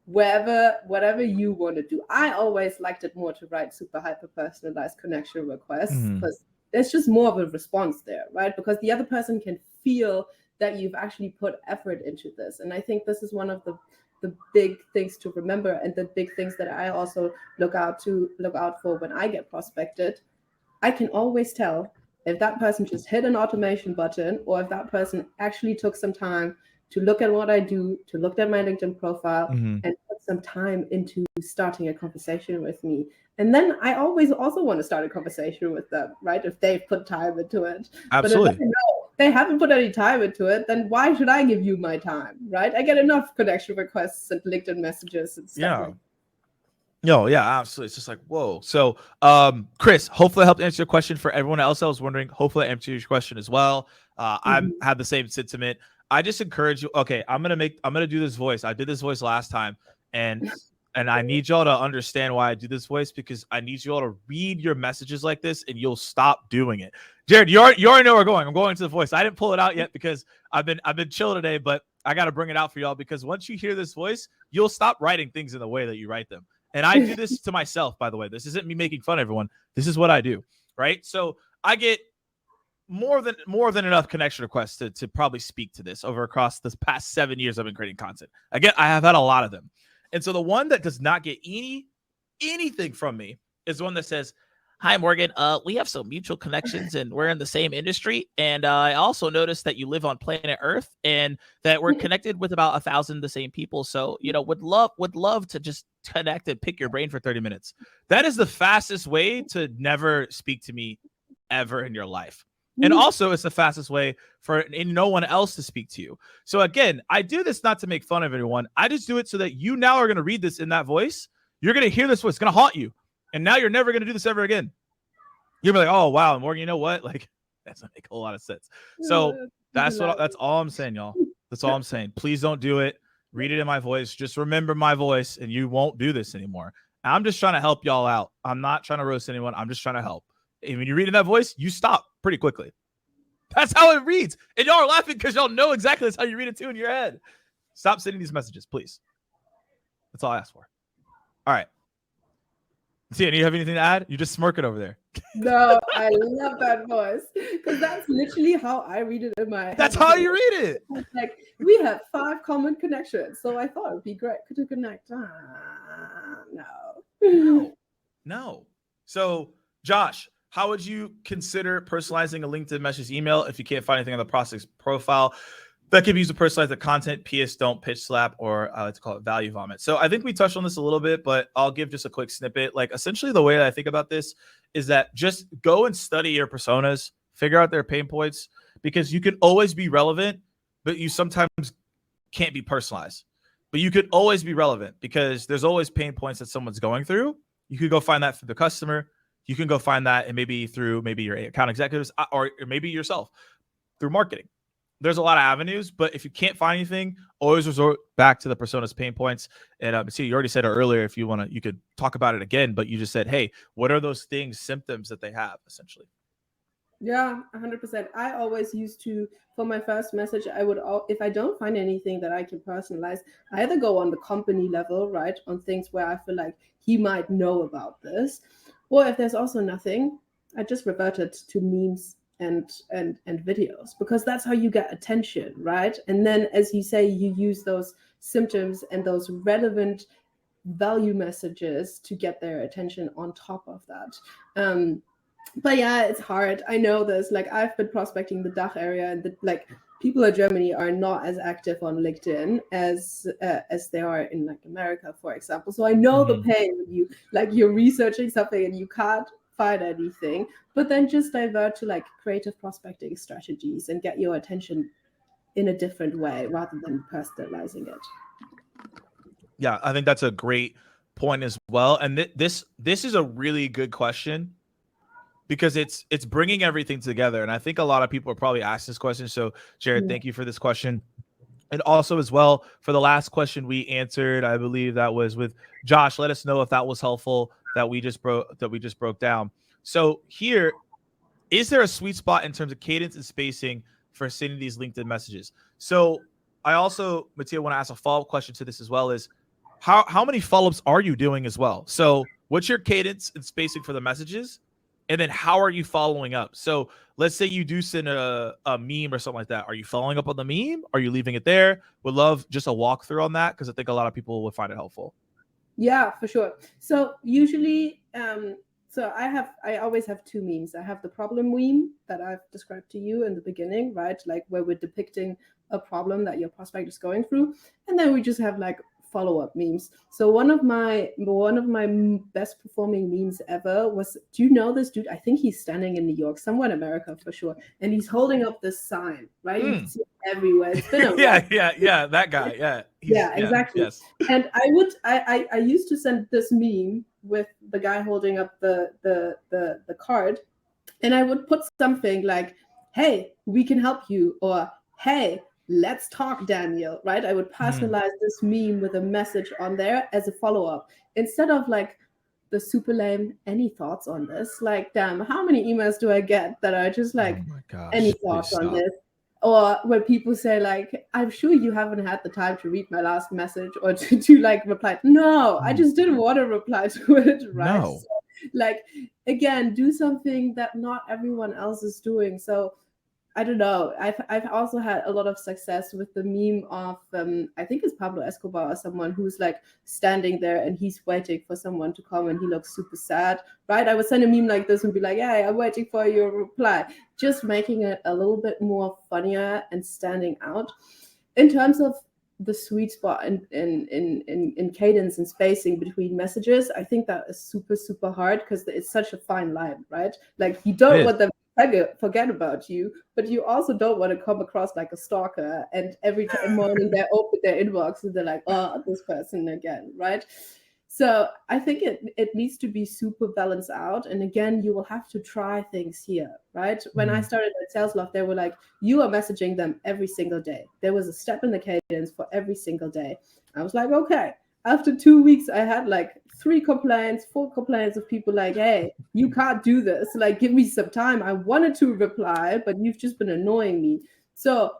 Whatever you want to do. I always liked it more to write super hyper personalized connection requests because there's just more of a response there, right? Because the other person can feel that you've actually put effort into this. And I think this is one of the big things to remember, and the big things that I also look out for when I get prospected. I can always tell if that person just hit an automation button or if that person actually took some time to look at what I do, to look at my LinkedIn profile, and put some time into starting a conversation with me. And then I always also want to start a conversation with them, right? If they've put time into it. Absolutely. But if I know they haven't put any time into it, then why should I give you my time, right? I get enough connection requests and LinkedIn messages and stuff like that. No, yeah, absolutely. It's just like, whoa. So, Chris, hopefully I helped answer your question. For everyone else I was wondering, hopefully I answered your question as well. I have the same sentiment. I just encourage you. Okay, I'm gonna do this voice. I did this voice last time, and I need y'all to understand why I do this voice, because I need you all to read your messages like this, and you'll stop doing it. Jared, you already know where we're going. I'm going to the voice. I didn't pull it out yet because I've been chill today, but I got to bring it out for y'all, because once you hear this voice, you'll stop writing things in the way that you write them. And I do this to myself, by the way. This isn't me making fun of everyone. This is what I do, right? So I get more than enough connection requests to probably speak to this over across this past 7 years I've been creating content. Again, I have had a lot of them. And so the one that does not get anything from me is the one that says, "Hi, Morgan. We have some mutual connections and we're in the same industry. And I also noticed that you live on planet Earth and that we're connected with about 1,000 the same people. So, would love to just connect and pick your brain for 30 minutes. That is the fastest way to never speak to me ever in your life. And also, it's the fastest way for no one else to speak to you. So again, I do this not to make fun of anyone. I just do it so that you now are going to read this in that voice. You're going to hear this voice. It's going to haunt you. And now you're never going to do this ever again. You'll be like, oh, wow, Morgan, you know what? Like, that doesn't make a whole lot of sense. So that's all I'm saying, y'all. That's all I'm saying. Please don't do it. Read it in my voice. Just remember my voice, and you won't do this anymore. I'm just trying to help y'all out. I'm not trying to roast anyone. I'm just trying to help. And when you read in that voice, you stop pretty quickly. That's how it reads. And y'all are laughing because y'all know exactly that's how you read it too in your head. Stop sending these messages, please. That's all I ask for. All right. Tia, do you have anything to add? You just smirking over there. No, I love that voice, because that's literally how I read it in my head. That's how you read it. It's like, we have 5 common connections, so I thought it would be great to connect. No. So, Josh, how would you consider personalizing a LinkedIn message email if you can't find anything on the prospect's profile that can be used to personalize the content? PS, don't pitch slap, or I like to call it value vomit. So I think we touched on this a little bit, but I'll give just a quick snippet. Like, essentially the way that I think about this is that just go and study your personas, figure out their pain points, because you can always be relevant, but you sometimes can't be personalized. But you could always be relevant because there's always pain points that someone's going through. You could go find that through the customer. You can go find that, and maybe through your account executives, or maybe yourself through marketing. There's a lot of avenues, but if you can't find anything, always resort back to the persona's pain points. And see, you already said it earlier. If you want to, you could talk about it again, but you just said, hey, what are those things, symptoms that they have essentially? Yeah, 100%. I always used to, for my first message, if I don't find anything that I can personalize, I either go on the company level, right, on things where I feel like he might know about this, or if there's also nothing, I just reverted to memes and videos, because that's how you get attention, right? And then, as you say, you use those symptoms and those relevant value messages to get their attention on top of that. But yeah, it's hard. I know this. Like, I've been prospecting the DACH area, and people in Germany are not as active on LinkedIn as they are in like America, for example. So I know the pain when you're researching something and you can't find anything, but then just divert to like creative prospecting strategies and get your attention in a different way rather than personalizing it. Yeah, I think that's a great point as well. And this is a really good question, because it's bringing everything together. And I think a lot of people are probably asking this question. So Jared, thank you for this question. And also as well, for the last question we answered, I believe that was with Josh. Let us know if that was helpful, that we just broke down. So here, is there a sweet spot in terms of cadence and spacing for sending these LinkedIn messages? So I also, Mattia, want to ask a follow-up question to this as well is how many follow-ups are you doing as well? So what's your cadence and spacing for the messages? And then how are you following up? So let's say you do send a meme or something like that. Are you following up on the meme? Are you leaving it there? Would love just a walkthrough on that because I think a lot of people would find it helpful. Yeah, for sure. So usually, so I always have two memes. I have the problem meme that I've described to you in the beginning, right? Like where we're depicting a problem that your prospect is going through, and then we just have like follow-up memes. So one of my best performing memes ever was, do you know this dude? I think he's standing in New York, somewhere in America for sure, and he's holding up this sign, right? You can see it everywhere. It's been a while. yeah, that guy. Yeah, Yeah, exactly. yes. And I used to send this meme with the guy holding up the card, and I would put something like, "Hey, we can help you," or "Hey, let's talk, Daniel." Right? I would personalize this meme with a message on there as a follow up instead of like the super lame. Any thoughts on this? Like, damn, how many emails do I get that are just like, oh my gosh, any thoughts on this? Or when people say like, I'm sure you haven't had the time to read my last message or to like reply. No, I just didn't want to reply to it, right? No. So, like, again, do something that not everyone else is doing. So I don't know. I've also had a lot of success with the meme of I think it's Pablo Escobar or someone who's like standing there and he's waiting for someone to come and he looks super sad, right? I would send a meme like this and be like, "Hey, I'm waiting for your reply," just making it a little bit more funnier and standing out. In terms of the sweet spot in cadence and spacing between messages, I think that is super hard because it's such a fine line, right? Like you don't want them forget about you, but you also don't want to come across like a stalker and every morning they open their inbox and they're like, "Oh, this person again," right? So I think it needs to be super balanced out. And again, you will have to try things here, right? When I started at Sales Loft, they were like, you are messaging them every single day. There was a step in the cadence for every single day. I was like, okay. After 2 weeks, I had like 4 complaints of people like, "Hey, you can't do this. Like, give me some time. I wanted to reply, but you've just been annoying me." So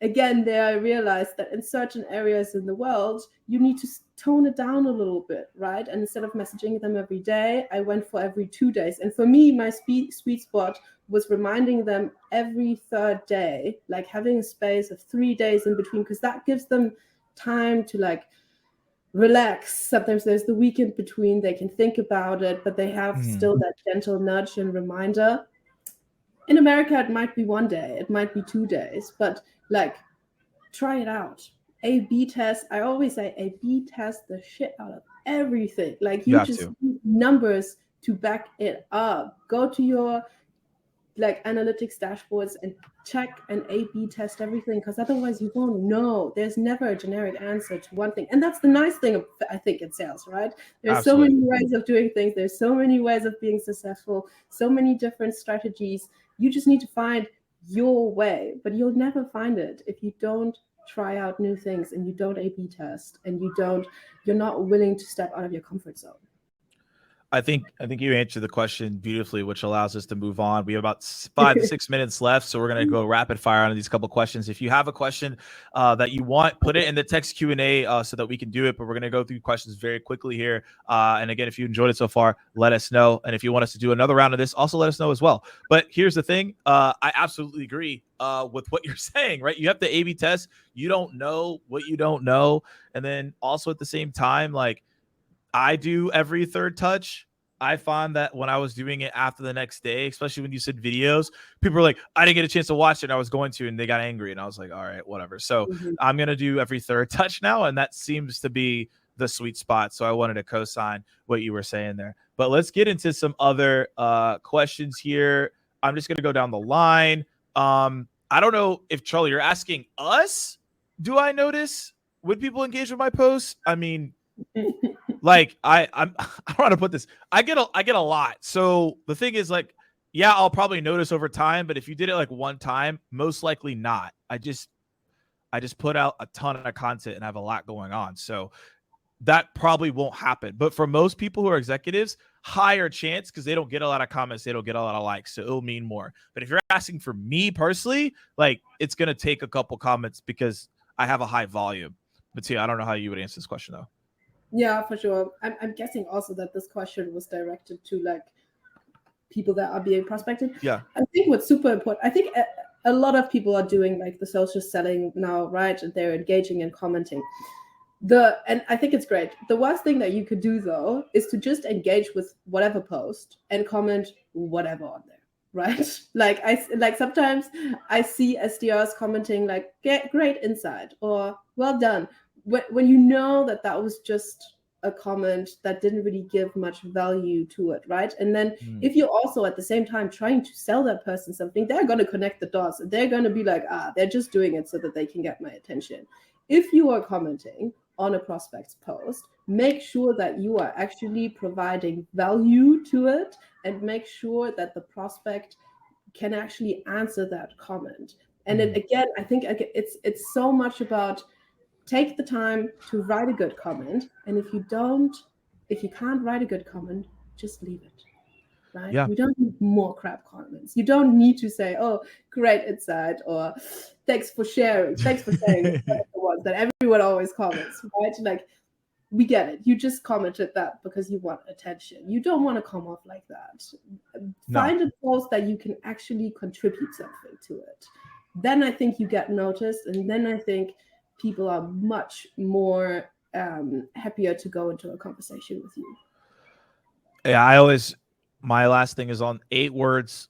again, there I realized that in certain areas in the world, you need to tone it down a little bit, right? And instead of messaging them every day, I went for every 2 days. And for me, my sweet spot was reminding them every third day, like having a space of 3 days in between, because that gives them time to like relax. Sometimes there's the weekend between, they can think about it, but they have still that gentle nudge and reminder. In America, it might be 1 day, it might be 2 days, but like, try it out. A/B test. I always say A/B test the shit out of everything. Like you just need numbers to back it up. Go to your like analytics dashboards and check and A/B test everything, because otherwise you won't know. There's never a generic answer to one thing. And that's the nice thing I think in sales, right? There's so many ways of doing things. There's so many ways of being successful, so many different strategies. You just need to find your way, but you'll never find it if you don't try out new things and you don't A/B test and you're not willing to step out of your comfort zone. I think you answered the question beautifully, which allows us to move on. We have about 5 to 6 minutes left, so we're going to go rapid fire on these couple questions. If you have a question that you want, put it in the text Q&A so that we can do it. But we're going to go through questions very quickly here. And again, if you enjoyed it so far, let us know. And if you want us to do another round of this, also let us know as well. But here's the thing: I absolutely agree with what you're saying. Right? You have to A/B test. You don't know what you don't know, and then also at the same time, like, I do every third touch. I find that when I was doing it after the next day, especially when you said videos, people were like, I didn't get a chance to watch it. And I was going to, and they got angry. And I was like, all right, whatever. So I'm going to do every third touch now. And that seems to be the sweet spot. So I wanted to co-sign what you were saying there. But let's get into some other questions here. I'm just going to go down the line. I don't know if, Charlie, you're asking us, do I notice when people engage with my posts? I mean, like I don't know how to put this. I get a lot. So the thing is, like, yeah, I'll probably notice over time, but if you did it like one time, most likely not. I just put out a ton of content and I have a lot going on. So that probably won't happen. But for most people who are executives, higher chance, because they don't get a lot of comments, they don't get a lot of likes, so it'll mean more. But if you're asking for me personally, like, it's gonna take a couple comments because I have a high volume. But I don't know how you would answer this question though. Yeah, for sure. I'm guessing also that this question was directed to like people that are being prospected. Yeah. I think what's super important, I think a lot of people are doing like the social selling now, right? And they're engaging and commenting. And I think it's great. The worst thing that you could do though is to just engage with whatever post and comment whatever on there, right? Like sometimes I see SDRs commenting like "Get great insight" or "well done," when you know that that was just a comment that didn't really give much value to it, right? And then if you're also at the same time trying to sell that person something, they're going to connect the dots and they're going to be like, they're just doing it so that they can get my attention. If you are commenting on a prospect's post, make sure that you are actually providing value to it and make sure that the prospect can actually answer that comment. And then again, I think it's so much about take the time to write a good comment. And if you can't write a good comment, just leave it. Right? Yeah. We don't need more crap comments. You don't need to say, "Oh, great insight," or "Thanks for sharing." Thanks for sharing. It's the ones that everyone always comments, right? Like, we get it. You just commented that because you want attention. You don't want to come off like that. Find a post that you can actually contribute something to it. Then I think you get noticed, and then I think people are much more happier to go into a conversation with you. Yeah, my last thing is on 8 words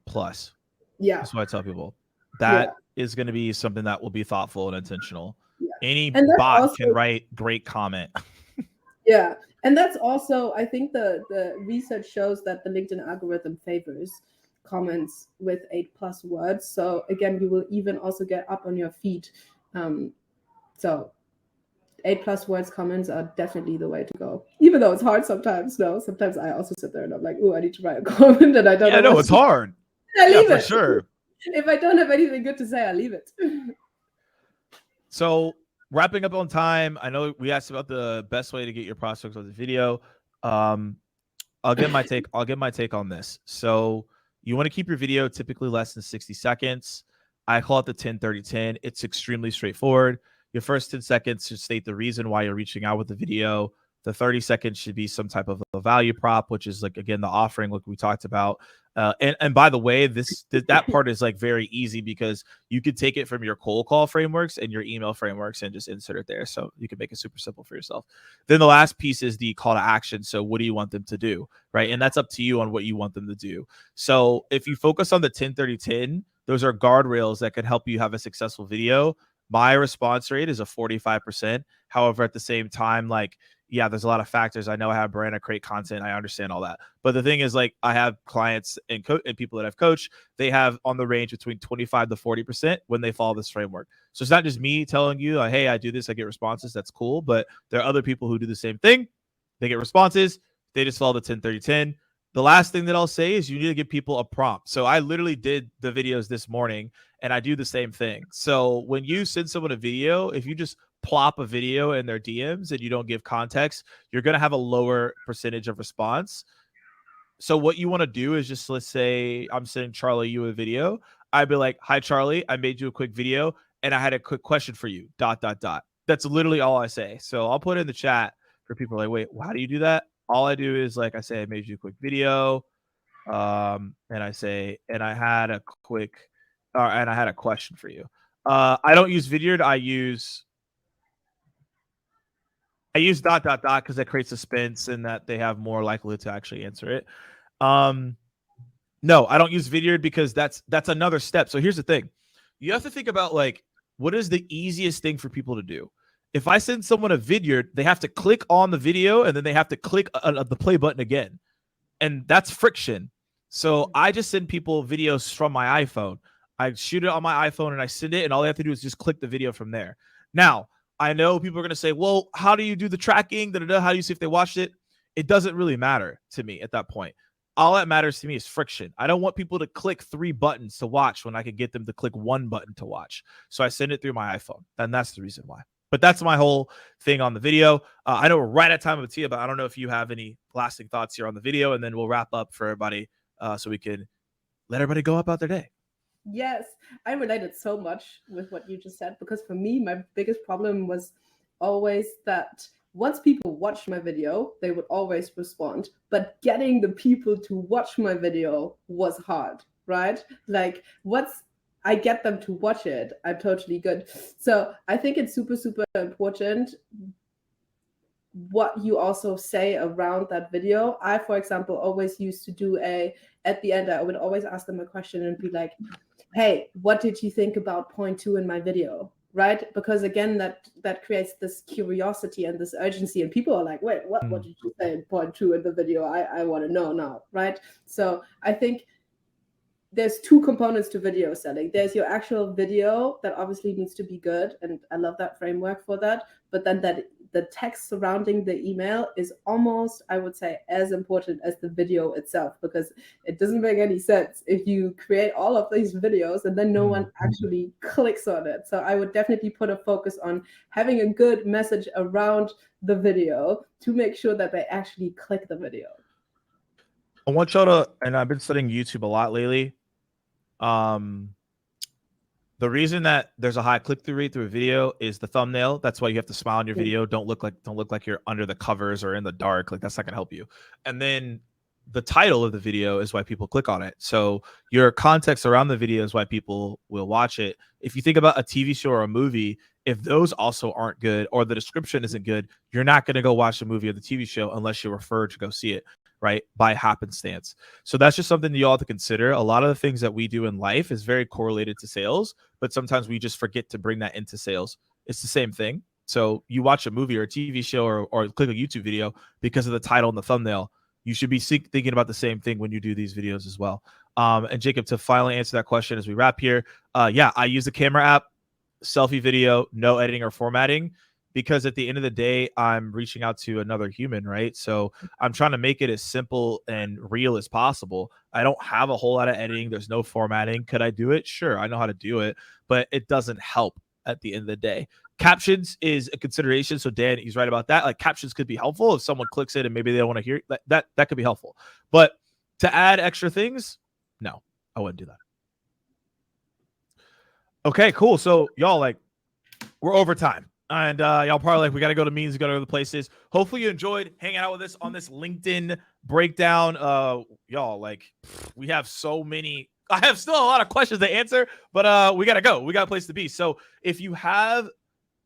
plus. Yeah. That's what I tell people. That is going to be something that will be thoughtful and intentional. Yeah. Any bot can write great comment. Yeah. And that's also, I think the research shows that the LinkedIn algorithm favors comments with 8+ words. So again, you will even also get up on your feed. So 8+ words comments are definitely the way to go. Even though it's hard sometimes. No, sometimes I also sit there and I'm like, "Oh, I need to write a comment," and I don't know. No, it's hard. I leave for it. Sure. If I don't have anything good to say, I leave it. So wrapping up on time, I know we asked about the best way to get your prospects on the video. I'll get my take. I'll get my take on this. So you want to keep your video typically less than 60 seconds. I call it the 10-30-10. It's extremely straightforward. Your first 10 seconds should state the reason why you're reaching out with the video. The 30 seconds should be some type of a value prop, which is like, again, the offering, like we talked about. And by the way, that part is like very easy because you could take it from your cold call frameworks and your email frameworks and just insert it there. So you can make it super simple for yourself. Then the last piece is the call to action. So what do you want them to do? Right. And that's up to you on what you want them to do. So if you focus on the 10-30-10, those are guardrails that can help you have a successful video. My response rate is a 45%. However, at the same time, like, yeah, there's a lot of factors. I know I have brand, I create content. I understand all that. But the thing is, like, I have clients and people that I've coached, they have on the range between 25 to 40% when they follow this framework. So it's not just me telling you, like, hey, I do this, I get responses. That's cool. But there are other people who do the same thing. They get responses. They just follow the 10-30-10. The last thing that I'll say is you need to give people a prompt. So I literally did the videos this morning and I do the same thing. So when you send someone a video, if you just plop a video in their DMs and you don't give context, you're going to have a lower percentage of response. So what you want to do is just, let's say I'm sending Charlie you a video. I'd be like, "Hi, Charlie, I made you a quick video and I had a quick question for you, ... That's literally all I say. So I'll put it in the chat for people like, wait, how do you do that? All I do is, like, I say, I made you a quick video. And I say, and I had a question for you. I don't use Vidyard. I use ... because that creates suspense and that they have more likelihood to actually answer it. No, I don't use Vidyard because that's another step. So here's the thing. You have to think about, like, what is the easiest thing for people to do? If I send someone a Vidyard, they have to click on the video and then they have to click the play button again. And that's friction. So I just send people videos from my iPhone. I shoot it on my iPhone and I send it, and all they have to do is just click the video from there. Now, I know people are going to say, well, how do you do the tracking? How do you see if they watched it? It doesn't really matter to me at that point. All that matters to me is friction. I don't want people to click 3 buttons to watch when I could get them to click 1 button to watch. So I send it through my iPhone, and that's the reason why. But that's my whole thing on the video. I know we're right at time of Tia, but I don't know if you have any lasting thoughts here on the video, and then we'll wrap up for everybody so we can let everybody go about their day. Yes, I related so much with what you just said because for me, my biggest problem was always that once people watched my video, they would always respond. But getting the people to watch my video was hard, right? Like, once I get them to watch it, I'm totally good. So I think it's super, super important what you also say around that video. I, for example, always used to do at the end, I would always ask them a question and be like, hey, what did you think about point two in my video? Right? Because again, that creates this curiosity and this urgency, and people are like, wait, what did you say in point two in the video? I want to know now, right? So I think there's two components to video selling. There's your actual video that obviously needs to be good, and I love that framework for that. But then the text surrounding the email is almost, I would say, as important as the video itself, because it doesn't make any sense if you create all of these videos and then no one actually clicks on it. So I would definitely put a focus on having a good message around the video to make sure that they actually click the video. I want y'all to, and I've been studying YouTube a lot lately. The reason that there's a high click-through rate through a video is the thumbnail. That's why you have to smile in your video. Don't look like you're under the covers or in the dark. Like, that's not gonna help you. And then the title of the video is why people click on it. So your context around the video is why people will watch it. If you think about a TV show or a movie, if those also aren't good or the description isn't good, you're not going to go watch the movie or the TV show unless you're referred to go see it, right? By happenstance. So that's just something you all have to consider. A lot of the things that we do in life is very correlated to sales, but sometimes we just forget to bring that into sales. It's the same thing. So you watch a movie or a TV show or click a YouTube video because of the title and the thumbnail. You should be thinking about the same thing when you do these videos as well. And Jacob, to finally answer that question as we wrap here, yeah, I use the camera app, selfie video, no editing or formatting, because at the end of the day, I'm reaching out to another human, right? So I'm trying to make it as simple and real as possible. I don't have a whole lot of editing. There's no formatting. Could I do it? Sure, I know how to do it, but it doesn't help at the end of the day. Captions is a consideration. So Dan, he's right about that. Like, captions could be helpful if someone clicks it and maybe they don't want to hear it. That could be helpful. But to add extra things, no, I wouldn't do that. Okay, cool. So y'all, like, we're over time. And y'all probably like, we got to go to meetings, we got to go to places. Hopefully you enjoyed hanging out with us on this LinkedIn breakdown. Y'all, like, we have so many. I have still a lot of questions to answer, but we got to go. We got a place to be. So if you have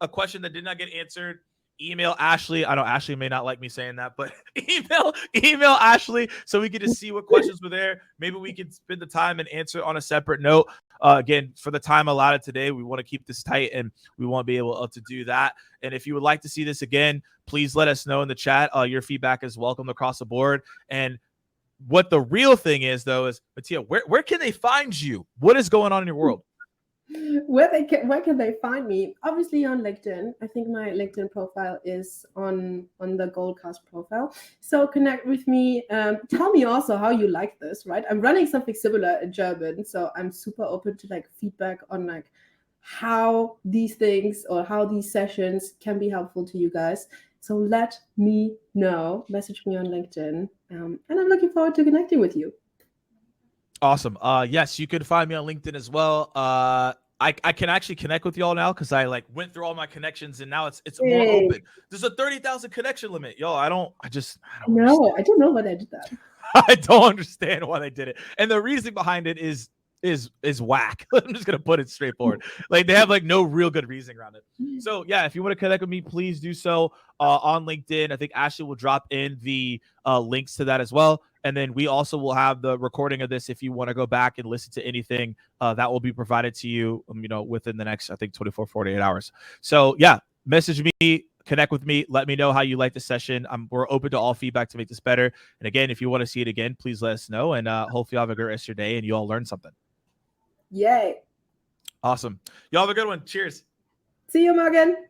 a question that did not get answered, email Ashley. I know Ashley may not like me saying that, but email Ashley so we can just see what questions were there. Maybe we can spend the time and answer on a separate note. Again, for the time allotted today, we want to keep this tight and we want to be able to do that. And if you would like to see this again, please let us know in the chat. Your feedback is welcome across the board. And what the real thing is, though, is, Mattia, where can they find you? What is going on in your world? Where can they find me? Obviously on LinkedIn. I think my LinkedIn profile is on the Goldcast profile. So connect with me. Tell me also how you like this, right? I'm running something similar in German, so I'm super open to like feedback on like how these things or how these sessions can be helpful to you guys. So let me know. Message me on LinkedIn, and I'm looking forward to connecting with you. Awesome. Yes, you can find me on LinkedIn as well. I can actually connect with y'all now because I like went through all my connections and now it's more open. There's a 30,000 connection limit. Yo, I don't No, I don't know why they did that. I don't understand why they did it. And the reason behind it is whack. I'm just gonna put it straightforward. Like, they have like no real good reasoning around it. So yeah, if you want to connect with me, please do so on LinkedIn. I think Ashley will drop in the links to that as well. And then we also will have the recording of this if you want to go back and listen to anything that will be provided to you, within the next, I think, 24, 48 hours. So yeah, message me, connect with me, let me know how you like the session. We're open to all feedback to make this better. And again, if you want to see it again, please let us know. And hopefully you'll have a great rest of your day and you all learn something. Yay. Awesome. Y'all have a good one. Cheers. See you, Morgan.